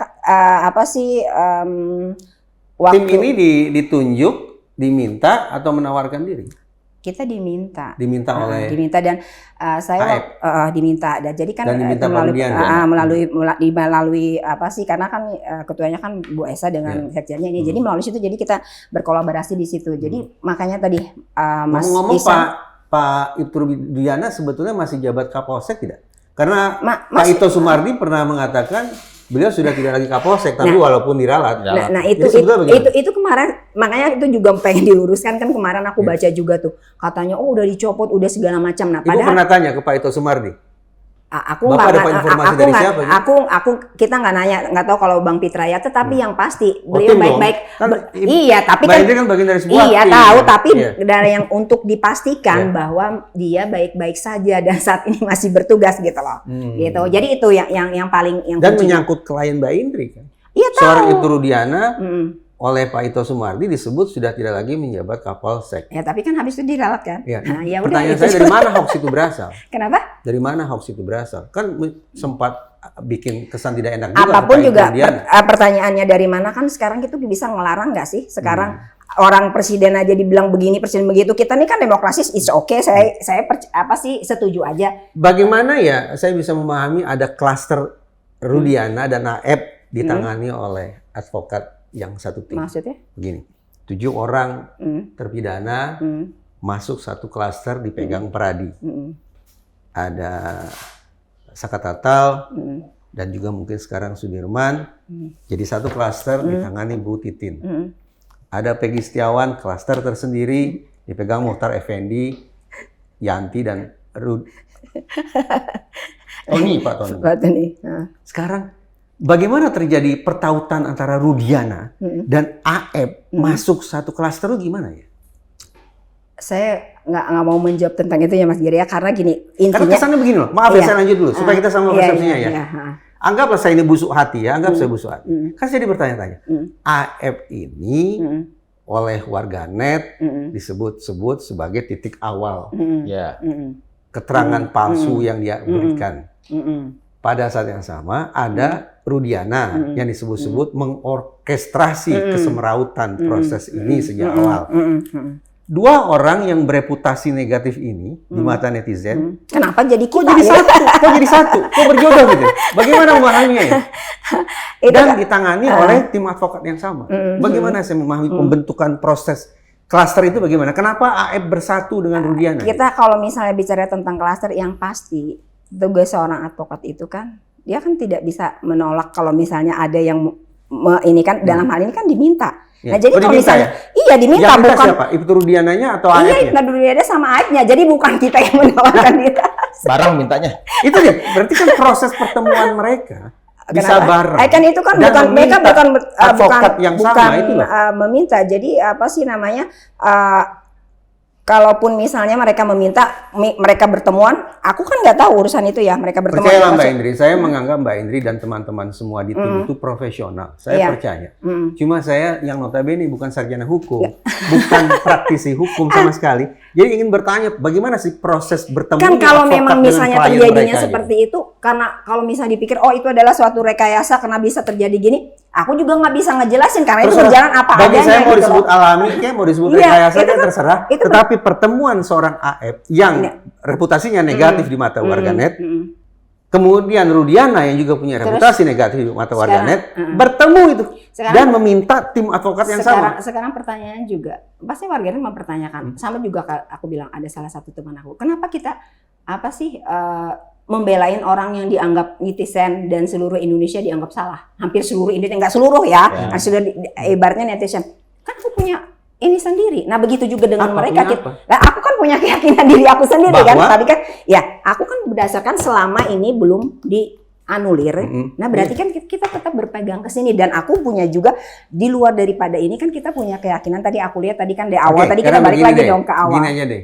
waktu tim ini ditunjuk, diminta, atau menawarkan diri? Kita diminta oleh dan saya diminta, dan jadi kan dan diminta melalui karena kan ketuanya kan Bu Esa dengan sekjennya ini, jadi melalui situ, jadi kita berkolaborasi di situ. Jadi makanya tadi Mas ngomong Ihsan, Pak Ibturudiana sebetulnya masih jabat Kapolsek tidak? Karena Pak Ito Sumardi pernah mengatakan beliau sudah tidak lagi Kapolsek, tapi walaupun diralat. Nah itu kemarin, makanya itu juga pengen diluruskan kan, kemarin aku baca juga tuh katanya udah dicopot, udah segala macam. Nah, Ibu pernah tanya ke Pak Ito Sumardi? Aku kita nggak nanya, nggak tahu kalau Bang Pitra ya, tetapi yang pasti beliau baik-baik. Iya, tapi kan bagian dari sebuah iya tahu, tapi dari yang untuk dipastikan bahwa dia baik-baik saja dan saat ini masih bertugas gitu loh. Gitu. Jadi itu yang paling dan menyangkut klien Mbak Indri kan. Iya tahu. Seorang Ibturudiana oleh Pak Ito Sumardi disebut sudah tidak lagi menjabat Kapolsek. Ya, tapi kan habis itu diralat kan. Ya. Nah, pertanyaan saya, dari mana hoax itu berasal? Kenapa? Dari mana hoax itu berasal? Kan sempat bikin kesan tidak enak juga. Apapun juga pertanyaannya dari mana, kan sekarang itu bisa ngelarang nggak sih? Sekarang orang presiden aja dibilang begini, presiden begitu. Kita nih kan demokrasi, it's okay. Saya setuju aja. Bagaimana ya saya bisa memahami ada klaster Rudiana dan Aep ditangani oleh advokat yang satu tim. Maksudnya? Begini, 7 orang terpidana masuk satu klaster dipegang Peradi. Ada Sakatatal dan juga mungkin sekarang Sudirman. Jadi satu klaster ditangani Bu Titin. Ada Peggy Setiawan, klaster tersendiri dipegang Muhtar Effendi, Yanti dan Tony, Pak Tony. Sekarang bagaimana terjadi pertautan antara Rudiana dan Aep masuk satu klaster itu gimana ya? Saya nggak mau menjawab tentang itu ya Mas Giri ya, karena gini intinya. Karena kesannya begini loh, maaf ya saya lanjut dulu supaya kita sama persepsinya ya. Anggaplah saya ini busuk hati ya, anggap saya busuk hati. Kan saya bertanya-tanya, Aep ini oleh warganet disebut-sebut sebagai titik awal keterangan palsu yang dia berikan. Pada saat yang sama ada Rudiana yang disebut-sebut mengorkestrasi kesemerautan proses ini sejak awal. 2 orang yang bereputasi negatif ini di mata netizen, kenapa jadi kok jadi satu? Kok berjodoh gitu? Bagaimana memahaminya ya? Dan ditangani oleh tim advokat yang sama. Bagaimana saya memahami pembentukan proses klaster itu bagaimana? Kenapa Aep bersatu dengan Rudiana? Kita kalau misalnya bicara tentang klaster, yang pasti tugas seorang advokat itu kan, dia kan tidak bisa menolak kalau misalnya ada yang ini kan dalam hal ini kan diminta. Nah, jadi kalau misalnya diminta, yang bukan siapa? Ibturudiananya atau Aepnya? Iya, Ibturudiana sama Aepnya. Jadi bukan kita yang menawarkan dia. Barang mintanya. Itu dia. Berarti kan proses pertemuan mereka bisa bareng. Kan itu kan bukan mereka meminta. Jadi apa sih namanya? Kalaupun misalnya mereka meminta, mereka bertemuan, aku kan nggak tahu urusan itu ya, mereka bertemuan. Percayalah Mbak Indri, saya menganggap Mbak Indri dan teman-teman semua di tim itu profesional. Saya percaya. Cuma saya yang notabene bukan sarjana hukum, bukan praktisi hukum sama sekali. Jadi ingin bertanya, bagaimana sih proses bertemu? Kan kalau memang misalnya terjadinya seperti itu, karena kalau misalnya dipikir, oh itu adalah suatu rekayasa karena bisa terjadi gini, aku juga nggak bisa ngejelasin karena itu berjalan apa adanya. Bagi saya mau disebut alami, mau disebut rekayasa, kan terserah. Tetapi pertemuan seorang Aep yang reputasinya negatif di mata warganet, kemudian Rudiana yang juga punya reputasi negatif di mata warganet, bertemu itu dan meminta tim advokat yang sama. Sekarang pertanyaannya juga, pasti warganet mempertanyakan, sama juga aku bilang ada salah satu teman aku, kenapa kita apa sih membelain orang yang dianggap netizen dan seluruh Indonesia dianggap salah. Hampir seluruh Indonesia, nggak seluruh ya. Sudah ibaratnya netizen. Kan aku punya ini sendiri. Nah begitu juga dengan mereka. Nah, aku kan punya keyakinan diri aku sendiri kan. Tadi kan, ya aku kan berdasarkan selama ini belum dianulir. Nah berarti kan kita tetap berpegang ke sini. Dan aku punya juga di luar daripada ini kan kita punya keyakinan. Tadi aku lihat tadi kan di awal. Tadi kita balik lagi dong ke awal. Gini aja deh.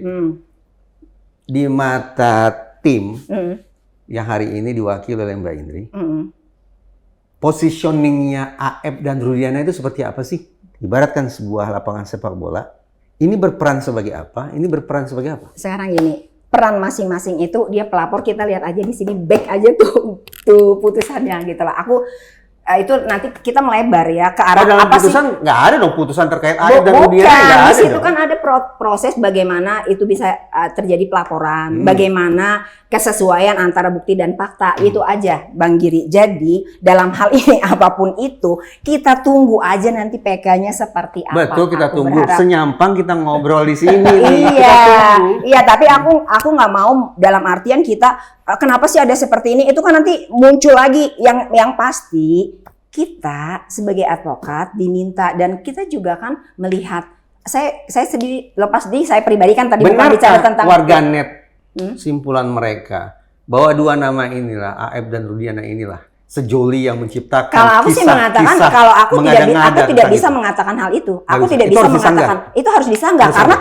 Di mata tim yang hari ini diwakili oleh Mbak Indri, positioningnya AF dan Rudiana itu seperti apa sih? Ibaratkan sebuah lapangan sepak bola, ini berperan sebagai apa? Ini berperan sebagai apa? Sekarang gini, peran masing-masing itu dia pelapor, kita lihat aja di sini back aja tuh putusannya gitu lah. Aku itu nanti kita melebar ya ke arah dalam apa putusan sih? Nggak ada dong putusan terkait AF dan Rudiana, nggak Bukan, ada di situ dong. kan ada proses bagaimana itu bisa terjadi pelaporan, bagaimana kesesuaian antara bukti dan fakta, itu aja Bang Giri. Jadi dalam hal ini apapun itu kita tunggu aja nanti PK-nya seperti apa. Betul, kita Aku tunggu. berharap. Senyampang kita ngobrol di sini. Iya, tapi aku nggak mau dalam artian kita kenapa sih ada seperti ini? Itu kan nanti muncul lagi yang pasti kita sebagai advokat diminta dan kita juga kan melihat. Saya sendiri lepas di saya pribadi kan tadi bukan bicara tentang warganet simpulan mereka bahwa dua nama inilah AF dan Rudiana inilah sejoli yang menciptakan kalau aku sih mengatakan kalau aku tidak bisa mengatakan hal itu. Aku tidak bisa mengatakan itu harus disanggah karena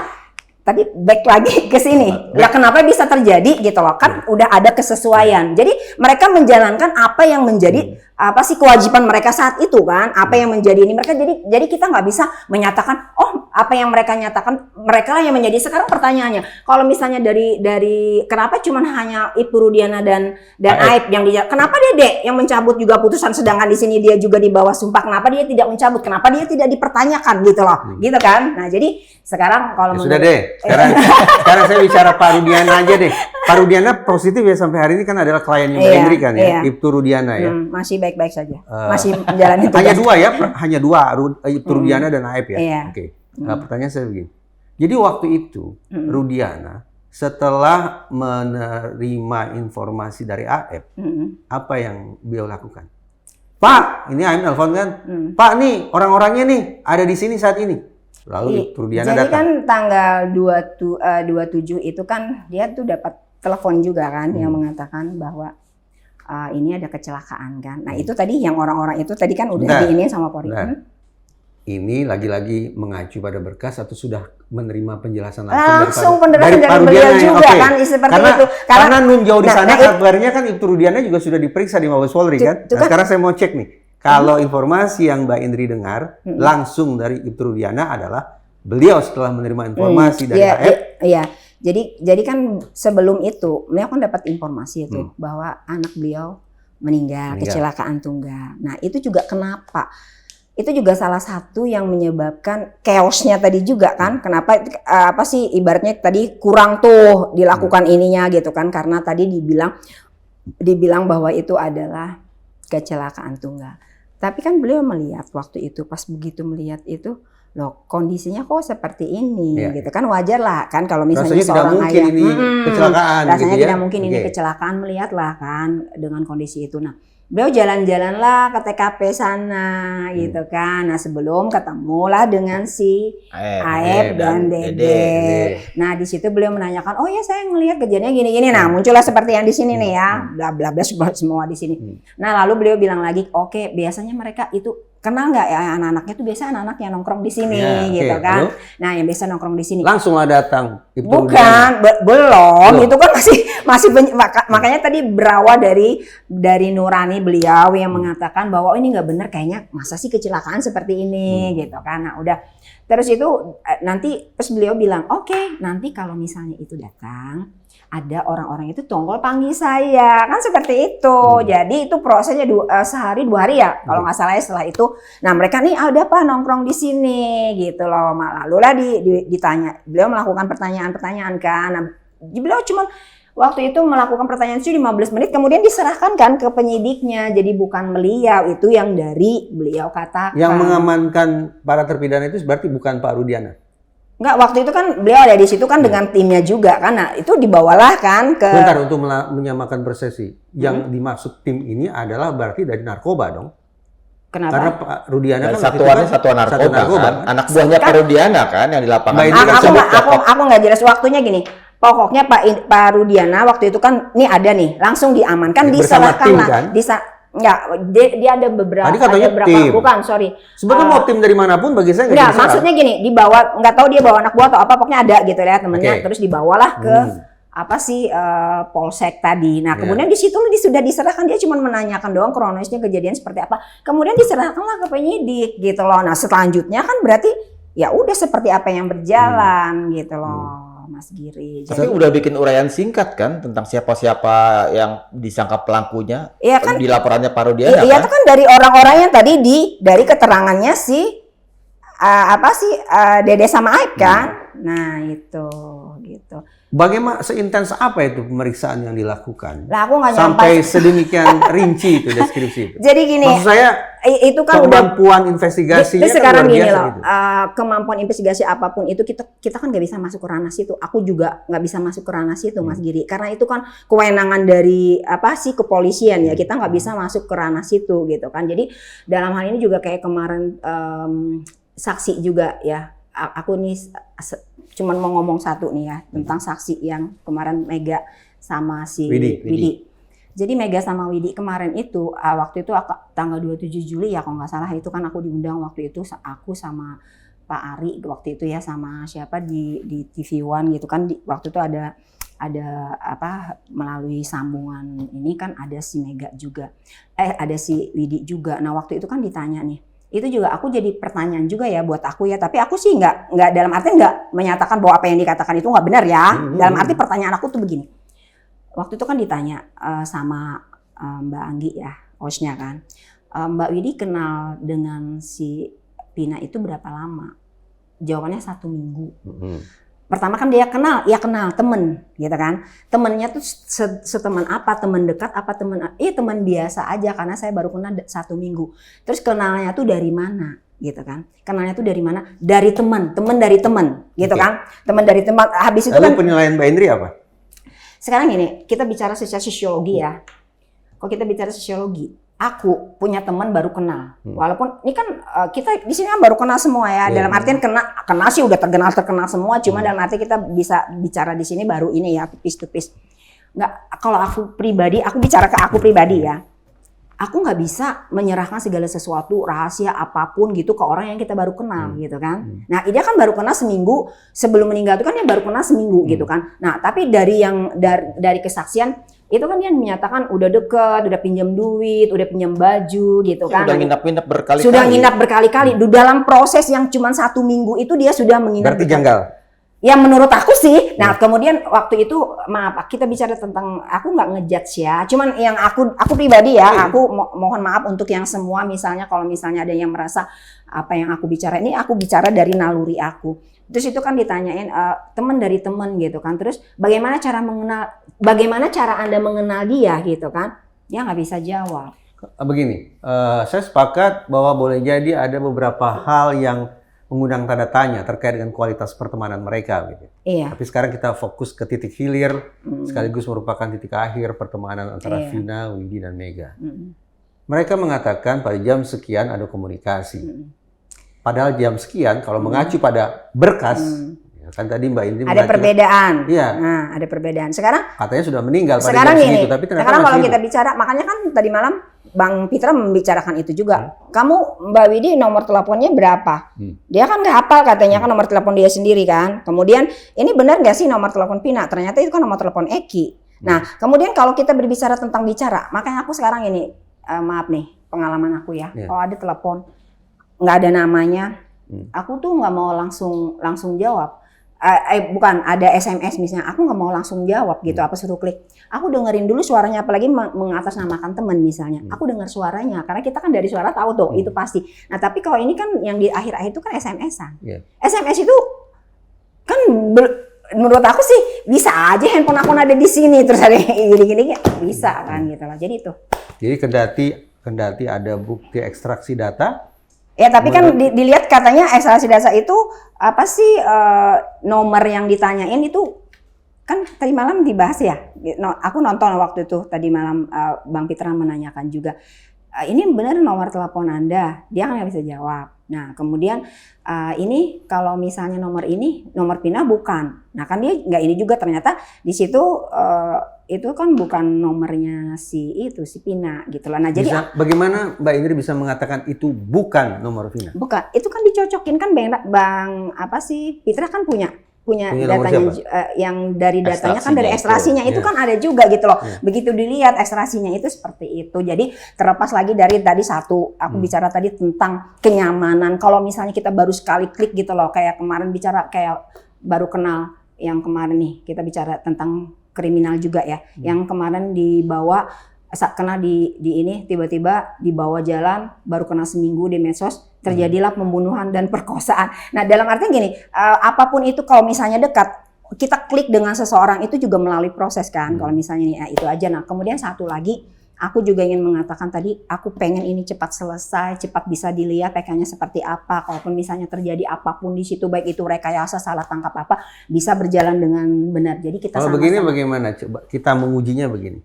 tadi back lagi ke sini. Lah kenapa bisa terjadi gitu loh? Kan udah ada kesesuaian. Jadi mereka menjalankan apa yang menjadi apa sih kewajiban mereka saat itu kan? Apa yang menjadi ini mereka jadi kita nggak bisa menyatakan apa yang mereka nyatakan mereka lah yang menjadi. Sekarang pertanyaannya, kalau misalnya dari kenapa cuman hanya Ibtu Rudiana dan Aib yang kenapa Dede yang mencabut juga putusan sedangkan di sini dia juga di bawah sumpah, kenapa dia tidak mencabut? Kenapa dia tidak dipertanyakan gitu loh. Gitu kan? Nah, jadi sekarang kalau sudah deh. Sekarang saya bicara Pak Rudiana aja deh. Pak Rudiana positif ya sampai hari ini kan adalah kliennya Mbak Indri kan ya, Ibtu Rudiana ya. Masih baik-baik saja. Masih menjalani tugas. Hanya dua Ibtu Rudiana dan Aib ya. Iya. Oke. Nah, pertanyaan saya begini. Jadi waktu itu Rudiana setelah menerima informasi dari Aib, apa yang beliau lakukan? Pak, ini Aib nelfon kan? Pak nih orang-orangnya nih ada di sini saat ini. Lalu Rudiana jadi datang. kan tanggal 27 itu kan dia tuh dapat telepon juga kan yang mengatakan bahwa ini ada kecelakaan kan. Nah itu tadi yang orang-orang itu tadi kan udah diinin sama Polri. Ini lagi-lagi mengacu pada berkas atau sudah menerima penjelasan langsung penjelasan dari beliau juga kan seperti itu. Karena nunjau di sana kabarnya kan Ibtu Rudiana juga sudah diperiksa di Mabes Polri kan. Nah, sekarang saya mau cek nih. Kalau informasi yang Mbak Indri dengar langsung dari Ibtu Rudiana adalah beliau setelah menerima informasi dari AF. Iya. Jadi kan sebelum itu beliau kan dapat informasi itu bahwa anak beliau meninggal kecelakaan tunggal. Nah, itu juga kenapa? Itu juga salah satu yang menyebabkan chaosnya tadi juga kan. Kenapa apa sih ibaratnya tadi kurang tuh dilakukan ininya gitu kan karena tadi dibilang bahwa itu adalah kecelakaan tunggal. Tapi kan beliau melihat waktu itu pas begitu melihat itu loh kondisinya kok seperti ini gitu kan wajar lah kan kalau misalnya seorang ayah ini kecelakaan rasanya gitu tidak mungkin ini kecelakaan melihat lah kan dengan kondisi itu. Nah beliau jalan-jalanlah ke TKP sana gitu kan. Nah sebelum ketemulah dengan si Aib dan Dede. Nah di situ beliau menanyakan, oh ya saya ngelihat kejadiannya gini-gini. Nah muncullah seperti yang di sini nih ya, bla bla bla semua di sini. Nah lalu beliau bilang lagi, oke, biasanya mereka itu kenal nggak ya anak-anaknya tuh biasa anak-anak yang nongkrong di sini gitu kan. Nah yang biasa nongkrong di sini. Langsunglah datang. Bukan, belum. Itu kan masih makanya tadi berawal dari nurani beliau yang mengatakan bahwa ini nggak benar kayaknya masa sih kecelakaan seperti ini gitu kan. Nah udah terus itu nanti terus beliau bilang oke, nanti kalau misalnya itu datang ada orang-orang itu tolong panggil saya kan seperti itu. Jadi itu prosesnya sehari 2 hari ya kalau nggak salah ya setelah itu. Nah mereka nih ada apa nongkrong di sini gitu loh. Lalu lah ditanya, beliau melakukan pertanyaan-pertanyaan kan. Nah, beliau cuma waktu itu melakukan pertanyaan itu 15 menit kemudian diserahkan kan ke penyidiknya. Jadi bukan beliau, itu yang dari beliau katakan. Yang mengamankan para terpidana itu berarti bukan Pak Rudiana. Enggak, waktu itu kan beliau ada di situ kan dengan timnya juga kan. Nah, itu dibawalah kan ke Bentar, untuk menyamakan persepsi. Yang dimaksud tim ini adalah berarti dari narkoba dong. Kenapa? Karena Pak Rudiana Dan kan satuannya satuan narkoba, kan? Anak buahnya Pak Rudiana kan yang di lapangan. Mbak, ini kan Aku nggak jelas waktunya gini. Pokoknya Pak Rudiana waktu itu kan ini ada nih, langsung diamankan, Bersama diserahkan tim, lah. kan? Enggak, dia ada beberapa. Tadi katanya tim. Bukan, sorry. Sebetulnya mau tim dari manapun bagi saya Enggak, jadi salah. maksudnya gini, dibawa, nggak tahu dia bawa anak buah atau apa, pokoknya ada gitu ya temennya, Oke. terus dibawalah ke apa sih polsek tadi. Nah, kemudian di situ sudah diserahkan, dia cuma menanyakan doang kronologisnya kejadian seperti apa. Kemudian diserahkanlah ke penyidik gitu loh. Nah, selanjutnya kan berarti ya udah seperti apa yang berjalan gitu loh, Mas Giri. Tapi udah bikin uraian singkat kan tentang siapa-siapa yang disangka pelakunya. Iya kan? Di laporannya Pak Rudiana Iya, kan? itu kan dari orang-orang yang tadi dari keterangannya si Dede sama Aib kan. Nah, itu gitu. Bagaimana seintens apa itu pemeriksaan yang dilakukan? Lah aku nggak Sampai sedemikian rinci itu deskripsi itu. Jadi gini, Maksud saya itu kan udah kemampuan investigasinya Terus kan sekarang luar gini biasa loh, gitu. kemampuan investigasi apapun itu kita kan nggak bisa masuk ke ranah situ. Aku juga nggak bisa masuk ke ranah situ, Mas Giri, karena itu kan kewenangan dari apa sih kepolisian ya. Kita nggak bisa masuk ke ranah situ gitu kan. Jadi dalam hal ini juga kayak kemarin saksi juga ya. Aku nih cuman mau ngomong satu nih ya tentang saksi yang kemarin Mega sama si Widi. Jadi Mega sama Widi kemarin itu waktu itu tanggal 27 Juli ya kalau nggak salah, itu kan aku diundang waktu itu, aku sama Pak Ari waktu itu ya, sama siapa di TV One gitu kan, waktu itu ada apa melalui sambungan ini kan ada si Mega juga, ada si Widi juga. Nah waktu itu kan ditanya nih, itu juga aku jadi pertanyaan juga ya buat aku ya, tapi aku sih nggak dalam arti nggak menyatakan bahwa apa yang dikatakan itu nggak benar ya. Dalam arti pertanyaan aku tuh begini, waktu itu kan ditanya sama Mbak Anggi ya, hostnya kan, Mbak Widi kenal dengan si Pina itu berapa lama? Jawabannya 1 minggu. Pertama kan dia kenal, ya kenal temen gitu kan. Temennya tuh seteman apa, temen dekat apa temen biasa aja, karena saya baru kenal 1 minggu. Terus kenalnya tuh dari mana gitu kan. Kenalnya tuh dari mana? Dari temen dari temen gitu kan. Temen dari teman. Habis itu Lalu kan penilaian Mbak Indri apa? sekarang gini, kita bicara secara sosiologi ya. Kalau kita bicara sosiologi, aku punya teman baru kenal. Walaupun ini kan kita di sini kan baru kenal semua ya. Dalam artian kenal sih udah terkenal semua. Cuma dalam arti kita bisa bicara di sini baru ini ya, piece to piece. Nggak, kalau aku pribadi, aku bicara ke aku pribadi ya. Aku nggak bisa menyerahkan segala sesuatu rahasia apapun gitu ke orang yang kita baru kenal gitu kan. Nah dia kan baru kenal seminggu sebelum meninggal itu kan dia baru kenal seminggu gitu kan. Nah tapi dari kesaksian itu kan dia menyatakan udah deket, udah pinjam duit, udah pinjam baju gitu kan. Sudah nginap-nginap berkali-kali. Sudah nginap berkali-kali. Dalam proses yang cuma 1 minggu itu dia sudah menginap. Berarti janggal. Ya menurut aku sih. Nah kemudian waktu itu maaf kita bicara tentang, aku nggak ngejudge ya. Cuman yang aku pribadi ya, aku mohon maaf untuk yang semua, misalnya kalau misalnya ada yang merasa apa yang aku bicara ini, aku bicara dari naluri aku. Terus itu kan ditanyain teman dari teman gitu kan. Terus bagaimana cara Anda mengenal dia gitu kan? Dia nggak bisa jawab. Begini, saya sepakat bahwa boleh jadi ada beberapa hal yang mengundang tanda tanya terkait dengan kualitas pertemanan mereka gitu. Iya. Tapi sekarang kita fokus ke titik hilir, sekaligus merupakan titik akhir pertemanan antara Vina, Widi, dan Mega. Mereka mengatakan pada jam sekian ada komunikasi. Padahal jam sekian kalau mengacu pada berkas, ya kan tadi Mbak Indri ada perbedaan. Iya. Nah, ada perbedaan. Sekarang katanya sudah meninggal pada sekarang jam gini, segitu, tapi ternyata sekarang kalau masih kita hidup. bicara, makanya kan tadi malam Bang Pitra membicarakan itu juga. Kamu Mbak Widi nomor teleponnya berapa? Dia kan nggak hafal katanya kan nomor telepon dia sendiri kan. Kemudian ini benar nggak sih nomor telepon Pina? Ternyata itu kan nomor telepon Eki. Nah kemudian kalau kita berbicara tentang bicara, makanya aku sekarang ini maaf nih pengalaman aku ya. Kalau ada telepon nggak ada namanya, aku tuh nggak mau langsung jawab. Bukan, ada SMS misalnya, aku nggak mau langsung jawab gitu, apa suruh klik. Aku dengerin dulu suaranya, apalagi mengatasnamakan teman misalnya. Aku dengar suaranya, karena kita kan dari suara tahu tuh, itu pasti. Nah tapi kalau ini kan yang di akhir-akhir itu kan SMS-an. SMS itu kan menurut aku sih bisa aja handphone aku ada di sini, terus ada gini-gini, bisa kan gitu lah. Jadi itu. Jadi kendati ada bukti ekstraksi data, Ya tapi kan dilihat katanya akselerasi dasar itu apa sih nomor yang ditanyain itu kan tadi malam dibahas ya. Aku nonton waktu itu tadi malam Bang Pitra menanyakan juga. Ini benar nomor telepon Anda, dia nggak bisa jawab. Nah kemudian ini kalau misalnya nomor ini nomor pindah bukan. Nah kan dia nggak ini juga ternyata di situ itu kan bukan nomornya si Pina gitu loh. Nah jadi bagaimana Mbak Indri bisa mengatakan itu bukan nomor Vina? Bukan, itu kan dicocokin kan Bang apa sih Pitra kan punya datanya yang dari datanya kan dari ekstrasinya itu kan ada juga gitu loh. Begitu dilihat ekstrasinya itu seperti itu. Jadi terlepas lagi dari tadi satu aku bicara tadi tentang kenyamanan. Kalau misalnya kita baru sekali klik gitu loh, kayak kemarin bicara kayak baru kenal yang kemarin nih kita bicara tentang kriminal juga ya. Yang kemarin dibawa kena di ini tiba-tiba dibawa jalan baru kena seminggu di medsos terjadilah pembunuhan dan perkosaan. Nah dalam artian gini, apapun itu kalau misalnya dekat kita klik dengan seseorang itu juga melalui proses kan. Kalau misalnya nih itu aja. Nah kemudian satu lagi aku juga ingin mengatakan tadi aku pengen ini cepat selesai, cepat bisa dilihat PK-nya seperti apa. Kalaupun misalnya terjadi apapun di situ baik itu rekayasa salah tangkap apa bisa berjalan dengan benar. Jadi kita kalau begini bagaimana? Coba kita mengujinya begini.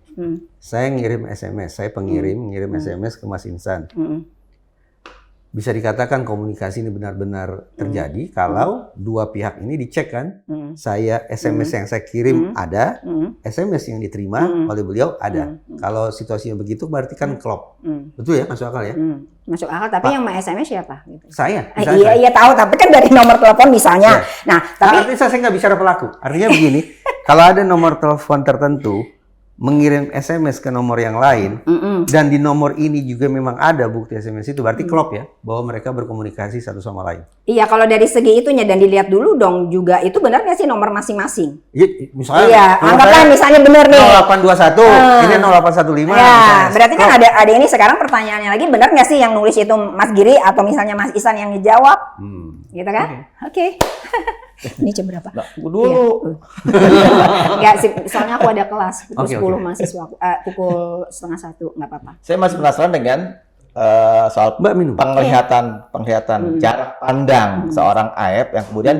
Saya ngirim SMS, saya pengirim ngirim SMS ke Mas Insan. Bisa dikatakan komunikasi ini benar-benar terjadi kalau dua pihak ini dicek kan. Saya SMS yang saya kirim ada, SMS yang diterima oleh beliau ada. Kalau situasinya begitu berarti kan klop. Betul ya, masuk akal ya? Masuk akal, tapi yang SMS siapa? Gitu. Saya. Iya tahu, tapi kan dari nomor telepon misalnya. Nah, tapi artinya saya nggak bicara pelaku. Artinya begini, kalau ada nomor telepon tertentu mengirim SMS ke nomor yang lain dan di nomor ini juga memang ada bukti SMS itu berarti klop ya bahwa mereka berkomunikasi satu sama lain. Iya kalau dari segi itunya dan dilihat dulu dong juga itu benar nggak sih nomor masing-masing? Iya, misalnya. Iya, anggaplah misalnya benar nih. 0821, ini 0815. Ya, berarti kan ada ini sekarang pertanyaannya lagi benar nggak sih yang nulis itu Mas Giri atau misalnya Mas Isan yang ngejawab? Gitu kan? Oke. Ini jam berapa? Nah, dulu. Enggak sih, soalnya aku ada kelas pukul 10 mahasiswa, pukul 12:30, nggak apa-apa. Saya masih penasaran dengan soal penglihatan jarak pandang seorang AF yang kemudian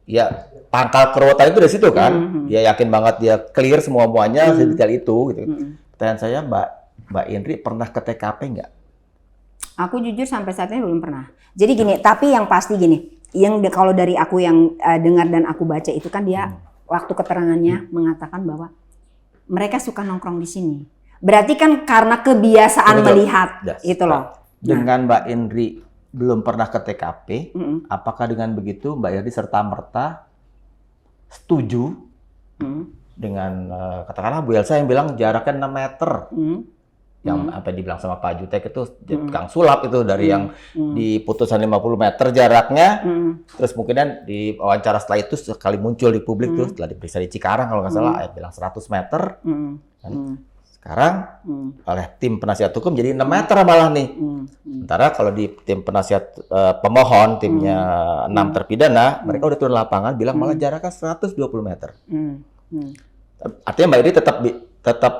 ya pangkal keruwetan itu dari situ kan. Dia yakin banget dia clear semuanya sedetail itu gitu. Pertanyaan saya Mbak Indri pernah ke TKP nggak? Aku jujur sampai saat ini belum pernah. Jadi gini, tapi yang pasti gini. Yang kalau dari aku yang dengar dan aku baca itu kan dia waktu keterangannya mengatakan bahwa mereka suka nongkrong di sini. Berarti kan karena kebiasaan melihat itu loh. Dengan Mbak Indri belum pernah ke TKP, apakah dengan begitu Mbak Indri serta-merta setuju dengan katakanlah Bu Elsa yang bilang jaraknya 6 meter? Yang apa dibilang sama Pak Jutek itu Kang Sulap itu dari yang di putusan 50 meter jaraknya terus mungkin di wawancara setelah itu sekali muncul di publik tuh setelah diperiksa di Cikarang kalau nggak salah bilang 100 meter sekarang oleh tim penasihat hukum jadi 6 meter malah nih sementara kalau di tim penasihat pemohon timnya 6 terpidana mereka udah turun lapangan bilang malah jaraknya 120 meter artinya Mbak Iri tetap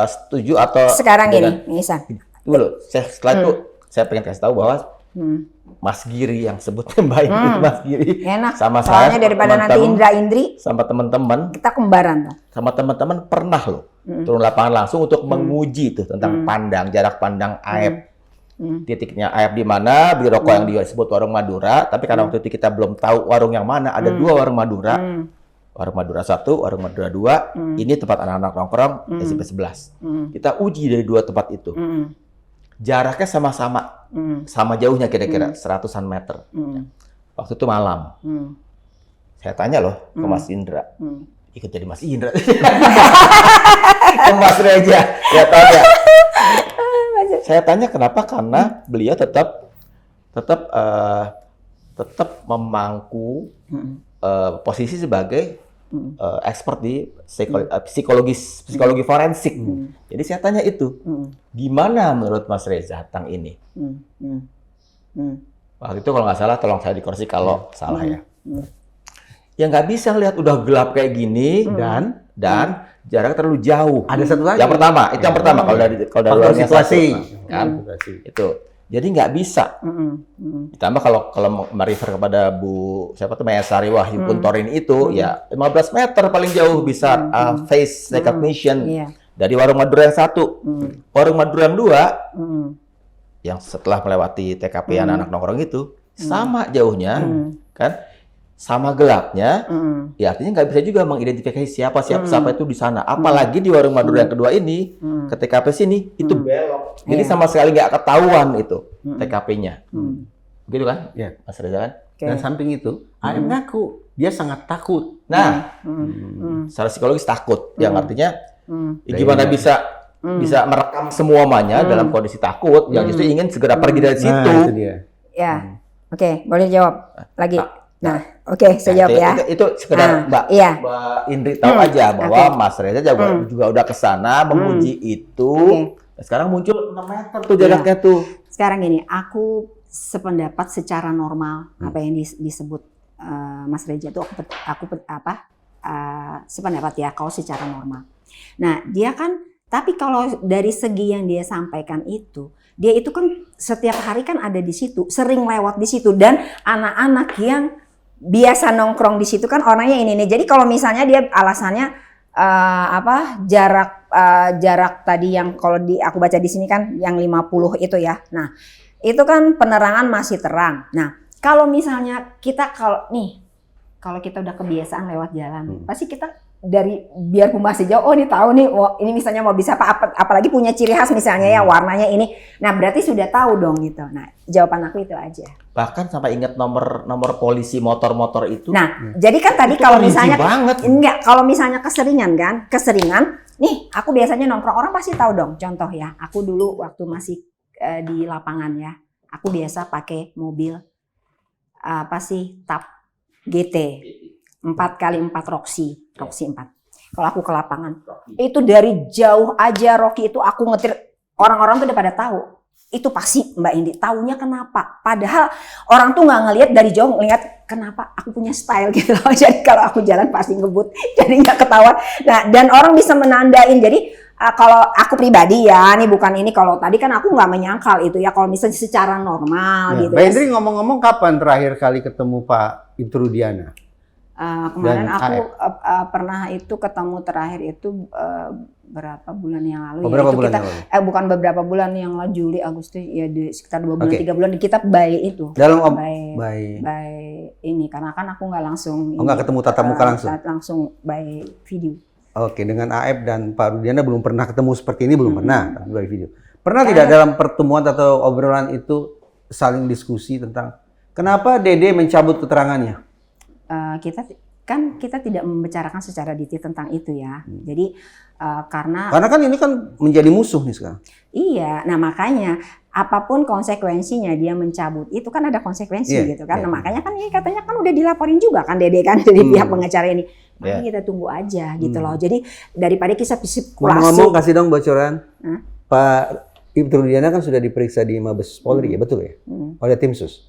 setuju atau sekarang ini Isan dulu setelah itu saya pengen kasih tahu bahwa Mas Giri yang sebutnya Mbak Indri Mas Giri enak sama soalnya saya daripada nanti Indri sama teman-teman kita kembaran sama teman-teman pernah loh turun lapangan langsung untuk menguji tuh tentang jarak pandang AF titiknya AF di mana beli rokok yang disebut warung Madura tapi karena waktu itu kita belum tahu warung yang mana ada 2 warung Madura Warung Madura 1, Warung Madura 2, ini tempat anak-anak nongkrong SMP 11. Kita uji dari 2 tempat itu. Jaraknya sama jauhnya kira-kira 100-an meter. Waktu itu malam. Saya tanya loh ke Mas Indra. Ikut jadi Mas Indra. Ke Mas Reja. Saya tanya kenapa? Karena beliau tetap memangku posisi sebagai expert di psikologi forensik. Jadi saya tanya itu, gimana menurut Mas Reza tentang ini? Waktu itu kalau nggak salah, tolong saya dikoreksi kalau salah ya. Ya nggak bisa lihat udah gelap kayak gini dan jarak terlalu jauh. Ada satu lagi. Yang pertama, itu yang pertama kalau dari luar situasi kan itu. Jadi nggak bisa. Ditambah kalau merefer kepada Bu siapa tuh Maya Sari Wahyu Kuntorin itu ya 15 meter paling jauh bisa face recognition dari warung Madura yang satu, warung Madura yang dua, yang setelah melewati TKP anak-anak nongkrong itu sama jauhnya, kan? Sama gelapnya, ya artinya nggak bisa juga mengidentifikasi siapa itu di sana. Apalagi di warung Madura yang kedua ini, ke TKP sini itu belok, jadi sama sekali nggak ketahuan itu TKP-nya, gitu kan, Mas Reza kan? Dan samping itu, AM ngaku dia sangat takut. Nah, secara psikologis takut, yang artinya gimana bisa merekam semuanya dalam kondisi takut, yang justru ingin segera pergi dari situ. Itu dia. Ya, oke, boleh jawab lagi. Nah, oke, saya jawab ya. Itu sekedar Mbak Indri tahu aja bahwa Mas Reza juga udah kesana menguji itu. Sekarang muncul 6 meter tuh jaraknya tuh. Sekarang gini, aku sependapat secara normal apa yang disebut Mas Reza itu aku sependapat ya kalau secara normal. Nah, dia kan tapi kalau dari segi yang dia sampaikan itu, dia itu kan setiap hari kan ada di situ, sering lewat di situ dan anak-anak yang biasa nongkrong di situ kan orangnya ini nih. Jadi kalau misalnya dia alasannya jarak tadi yang kalau aku baca di sini kan yang 50 itu ya. Nah, itu kan penerangan masih terang. Nah, kalau misalnya kalau kita udah kebiasaan lewat jalan, pasti kita biarpun masih jauh, ini tahu nih, ini misalnya mau bisa apalagi punya ciri khas misalnya ya warnanya ini. Nah, berarti sudah tahu dong gitu. Nah, jawaban aku itu aja. Bahkan sampai ingat nomor polisi motor-motor itu. Nah, jadi kan tadi kalau misalnya kalau misalnya keseringan, nih aku biasanya nongkrong orang pasti tahu dong. Contoh ya, aku dulu waktu masih di lapangan ya, aku biasa pakai mobil TAP GT 4x4 Roxy 4. Kalau aku ke lapangan, itu dari jauh aja Rocky itu aku ngetir, orang-orang tuh udah pada tahu. Itu pasti Mbak Indi, taunya kenapa? Padahal orang tuh nggak ngelihat dari jauh, ngelihat kenapa aku punya style gitu loh. Jadi kalau aku jalan pasti ngebut, jadi nggak ketahuan. Nah, dan orang bisa menandain. Jadi kalau aku pribadi ya, nih bukan ini. Kalau tadi kan aku nggak menyangkal itu ya. Kalau misalnya secara normal gitu. Mbak Indri ngomong-ngomong kapan terakhir kali ketemu Pak Ibturudiana? Kemarin aku pernah itu ketemu terakhir itu berapa bulan yang lalu ya. Berapa bulan yang lalu? Bukan beberapa bulan yang lalu, Juli, Agustus ya, di sekitar 2 bulan 3 bulan kita by itu. Dalam by ini karena kan aku nggak langsung nggak ketemu tatap muka langsung by video. Oke, dengan Aep dan Pak Rudiana belum pernah ketemu seperti ini, belum pernah by video. Pernah tidak dalam pertemuan atau obrolan itu saling diskusi tentang kenapa Dede mencabut keterangannya? Kita tidak membicarakan secara detail tentang itu ya. Jadi karena kan ini kan menjadi musuh nih sekarang. Iya, nah makanya apapun konsekuensinya dia mencabut itu kan ada konsekuensi gitu kan. Nah, makanya kan ini katanya kan udah dilaporin juga kan Dede kan dari pihak pengacara ini. Makanya kita tunggu aja gitu loh. Jadi daripada kita spekulasi. Ngomong-ngomong kasih dong bocoran. Pak Ibturudiana kan sudah diperiksa di Mabes Polri ya, betul ya? Oleh tim sus.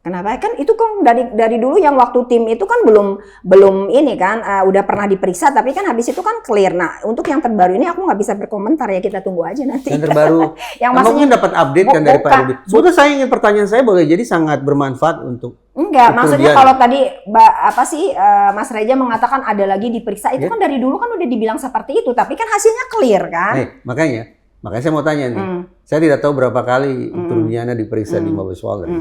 Kenapa? Kan itu kan dari dulu yang waktu tim itu kan belum ini kan udah pernah diperiksa tapi kan habis itu kan clear. Nah, untuk yang terbaru ini aku nggak bisa berkomentar ya, kita tunggu aja nanti. Yang terbaru yang maksudnya dapat update kan dari Pak Rudi. Sebetulnya saya ingin pertanyaan saya boleh jadi sangat bermanfaat untuk maksudnya kalau tadi Mas Reza mengatakan ada lagi diperiksa itu kan dari dulu kan udah dibilang seperti itu tapi kan hasilnya clear kan. Makanya saya mau tanya nih. Saya tidak tahu berapa kali Ibturudiana diperiksa di Mabes Polri.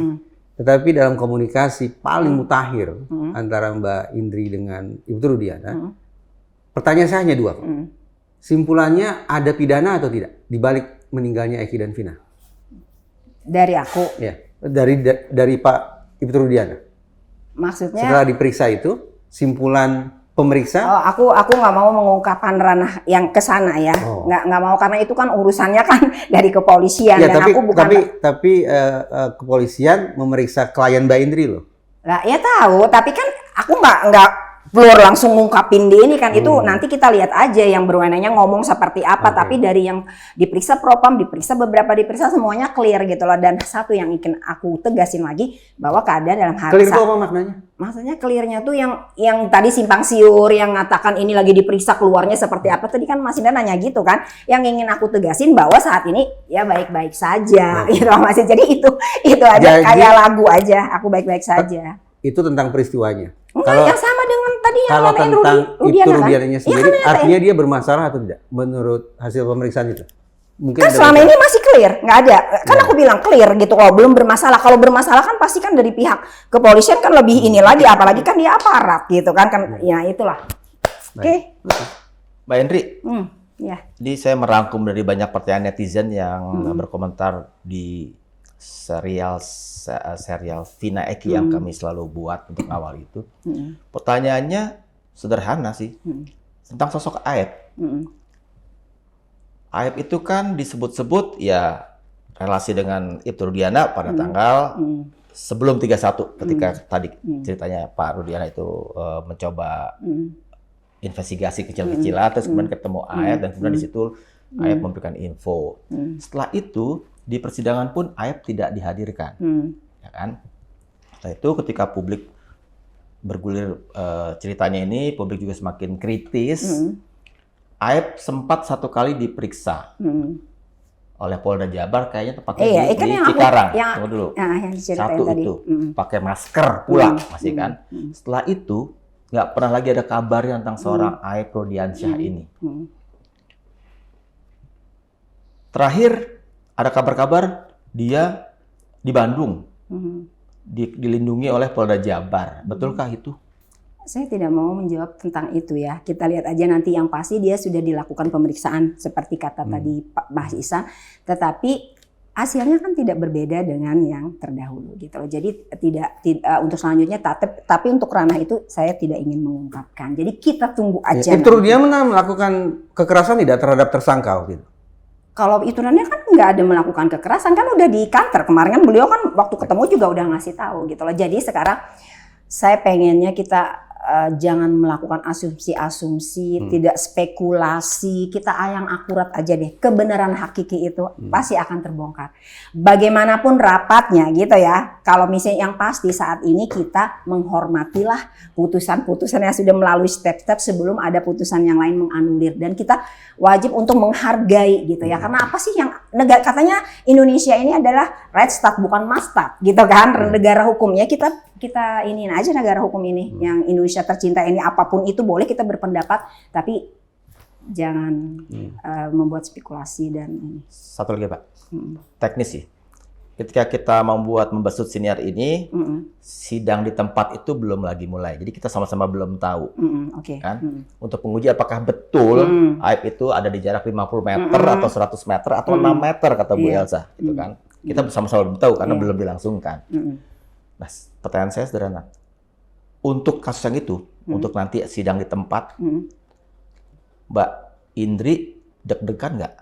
Tetapi dalam komunikasi paling mutakhir antara Mbak Indri dengan Ibturudiana, pertanyaan saya hanya 2. Simpulannya ada pidana atau tidak di balik meninggalnya Eki dan Vina? Dari aku? Ya, dari Pak Ibturudiana. Maksudnya? Setelah diperiksa itu, simpulan pemeriksa? Oh, aku nggak mau mengungkapkan ranah yang ke sana ya, nggak mau karena itu kan urusannya kan dari kepolisian ya, dan aku bukan. Tapi kepolisian memeriksa klien Mbak Indri loh. Lah ya tahu, tapi kan aku nggak Flor langsung ngungkapin di ini kan, itu nanti kita lihat aja yang berwenangnya ngomong seperti apa. Tapi dari yang diperiksa propam, diperiksa semuanya clear gitu loh. Dan satu yang ingin aku tegasin lagi, bahwa keadaan dalam hari Clear itu apa maknanya? maksudnya clearnya tuh yang tadi simpang siur, yang ngatakan ini lagi diperiksa keluarnya seperti apa. Tadi kan Mas Indra nanya gitu kan. Yang ingin aku tegasin bahwa saat ini ya baik-baik saja gitu Mas. Jadi itu aja kayak lagu aja, aku baik-baik saja. Itu tentang peristiwanya. Kalau yang sama dengan tadi yang kalau nanyain tentang Rudiana kan? Rudiananya sendiri, Ya, kan artinya dia bermasalah atau tidak menurut hasil pemeriksaan itu? Mungkin kan selama ini masih clear, nggak ada. Kan aku bilang clear gitu, kalau belum bermasalah. Kalau bermasalah kan pasti kan dari pihak kepolisian kan lebih ini lagi, apalagi kan dia aparat gitu kan ya itulah. Oke. Mbak Henry, Ya. jadi saya merangkum dari banyak pertanyaan netizen yang berkomentar di serial Vina Eki yang kami selalu buat untuk awal itu. Pertanyaannya sederhana sih, tentang sosok Aep. Aep itu kan disebut-sebut ya relasi dengan Ibtu Rudiana pada tanggal sebelum 31 ketika tadi ceritanya Pak Rudiana itu mencoba investigasi kecil-kecilan, terus kemudian ketemu Aep dan kemudian di situ Aep memberikan info. Setelah itu di persidangan pun Aep tidak dihadirkan, ya kan? Setelah itu ketika publik bergulir ceritanya ini, publik juga semakin kritis. Aep sempat satu kali diperiksa oleh Polda Jabar, kayaknya tepatnya di Cikarang. Tunggu dulu. Yang Satu tadi. itu pakai masker pula, masih kan? Setelah itu nggak pernah lagi ada kabarnya tentang seorang Aep Rodiansyah ini. Terakhir ada kabar-kabar dia di Bandung, dilindungi oleh Polda Jabar. Betulkah itu? Saya tidak mau menjawab tentang itu ya. Kita lihat aja nanti, yang pasti dia sudah dilakukan pemeriksaan seperti kata tadi Pak Mas Ihsan. Tetapi hasilnya kan tidak berbeda dengan yang terdahulu gitu loh. Jadi tidak untuk selanjutnya tapi untuk ranah itu saya tidak ingin mengungkapkan. Jadi kita tunggu aja. Ibtu Rudiana melakukan kekerasan tidak terhadap tersangka gitu. Kalau itu kan nggak ada melakukan kekerasan, kan udah di kantor kemarin kan, beliau kan waktu ketemu juga udah ngasih tahu gitu loh. Jadi sekarang saya pengennya kita jangan melakukan asumsi-asumsi, tidak spekulasi, kita yang akurat aja deh. Kebenaran hakiki itu pasti akan terbongkar. Bagaimanapun rapatnya gitu ya. Kalau misalnya yang pasti saat ini kita menghormatilah putusan-putusan yang sudah melalui step-step sebelum ada putusan yang lain menganulir, dan kita wajib untuk menghargai gitu ya. Karena apa sih yang katanya Indonesia ini adalah red state bukan must state gitu kan, negara hukumnya kita ini aja negara hukum ini yang Indonesia tercinta ini, apapun itu boleh kita berpendapat, tapi jangan membuat spekulasi dan ini. Satu lagi Pak, teknis sih. Ketika kita membesut siniar ini, sidang di tempat itu belum lagi mulai. Jadi kita sama-sama belum tahu, kan? Untuk penguji apakah betul Aep itu ada di jarak 50 meter atau 100 meter atau 6 meter kata Bu Elsa, itu kan? Kita sama-sama belum tahu karena belum dilangsungkan. Nah, pertanyaan saya sederhana. Untuk kasus yang itu, untuk nanti sidang di tempat, Mbak Indri deg-degan nggak?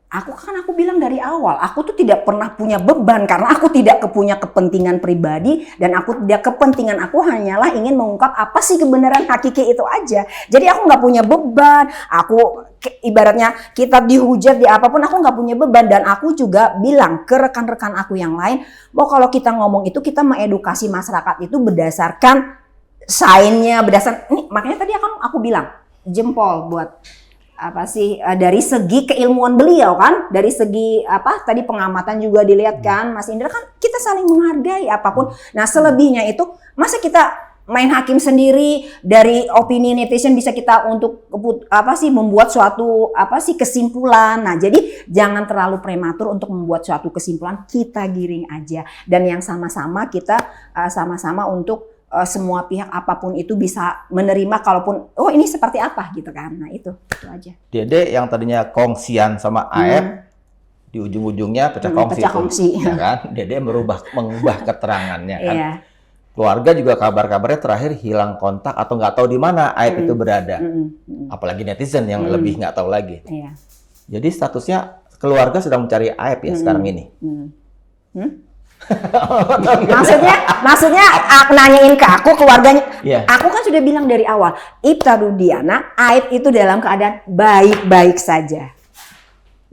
Aku bilang dari awal, aku tuh tidak pernah punya beban karena aku tidak punya kepentingan pribadi, dan kepentingan aku hanyalah ingin mengungkap apa sih kebenaran hakiki itu aja. Jadi aku nggak punya beban. Aku ibaratnya kita dihujat di apapun, aku nggak punya beban, dan aku juga bilang ke rekan-rekan aku yang lain bahwa kalau kita ngomong itu kita mengedukasi masyarakat itu berdasarkan sainnya, ini makanya tadi aku bilang jempol buat apa sih dari segi keilmuan beliau kan, dari segi tadi pengamatan juga dilihat kan Mas Indra, kan kita saling menghargai apapun. Nah selebihnya itu masa kita main hakim sendiri, dari opini netizen bisa kita untuk membuat suatu kesimpulan. Nah jadi jangan terlalu prematur untuk membuat suatu kesimpulan, kita giring aja, dan yang sama-sama kita sama-sama untuk semua pihak apapun itu bisa menerima, kalaupun ini seperti apa gitu kan. Nah itu aja. Dede yang tadinya kongsian sama Aep di ujung-ujungnya pecah kongsi. Ya kan? Dede mengubah keterangannya kan. Keluarga juga kabar-kabarnya terakhir hilang kontak atau nggak tahu di mana Aep itu berada. Apalagi netizen yang lebih nggak tahu lagi. Jadi statusnya keluarga sedang mencari Aep ya sekarang ini. Maksudnya nanyain ke aku keluarganya. Iya. Aku kan sudah bilang dari awal, Ibta Rudiana, Aib itu dalam keadaan baik-baik saja.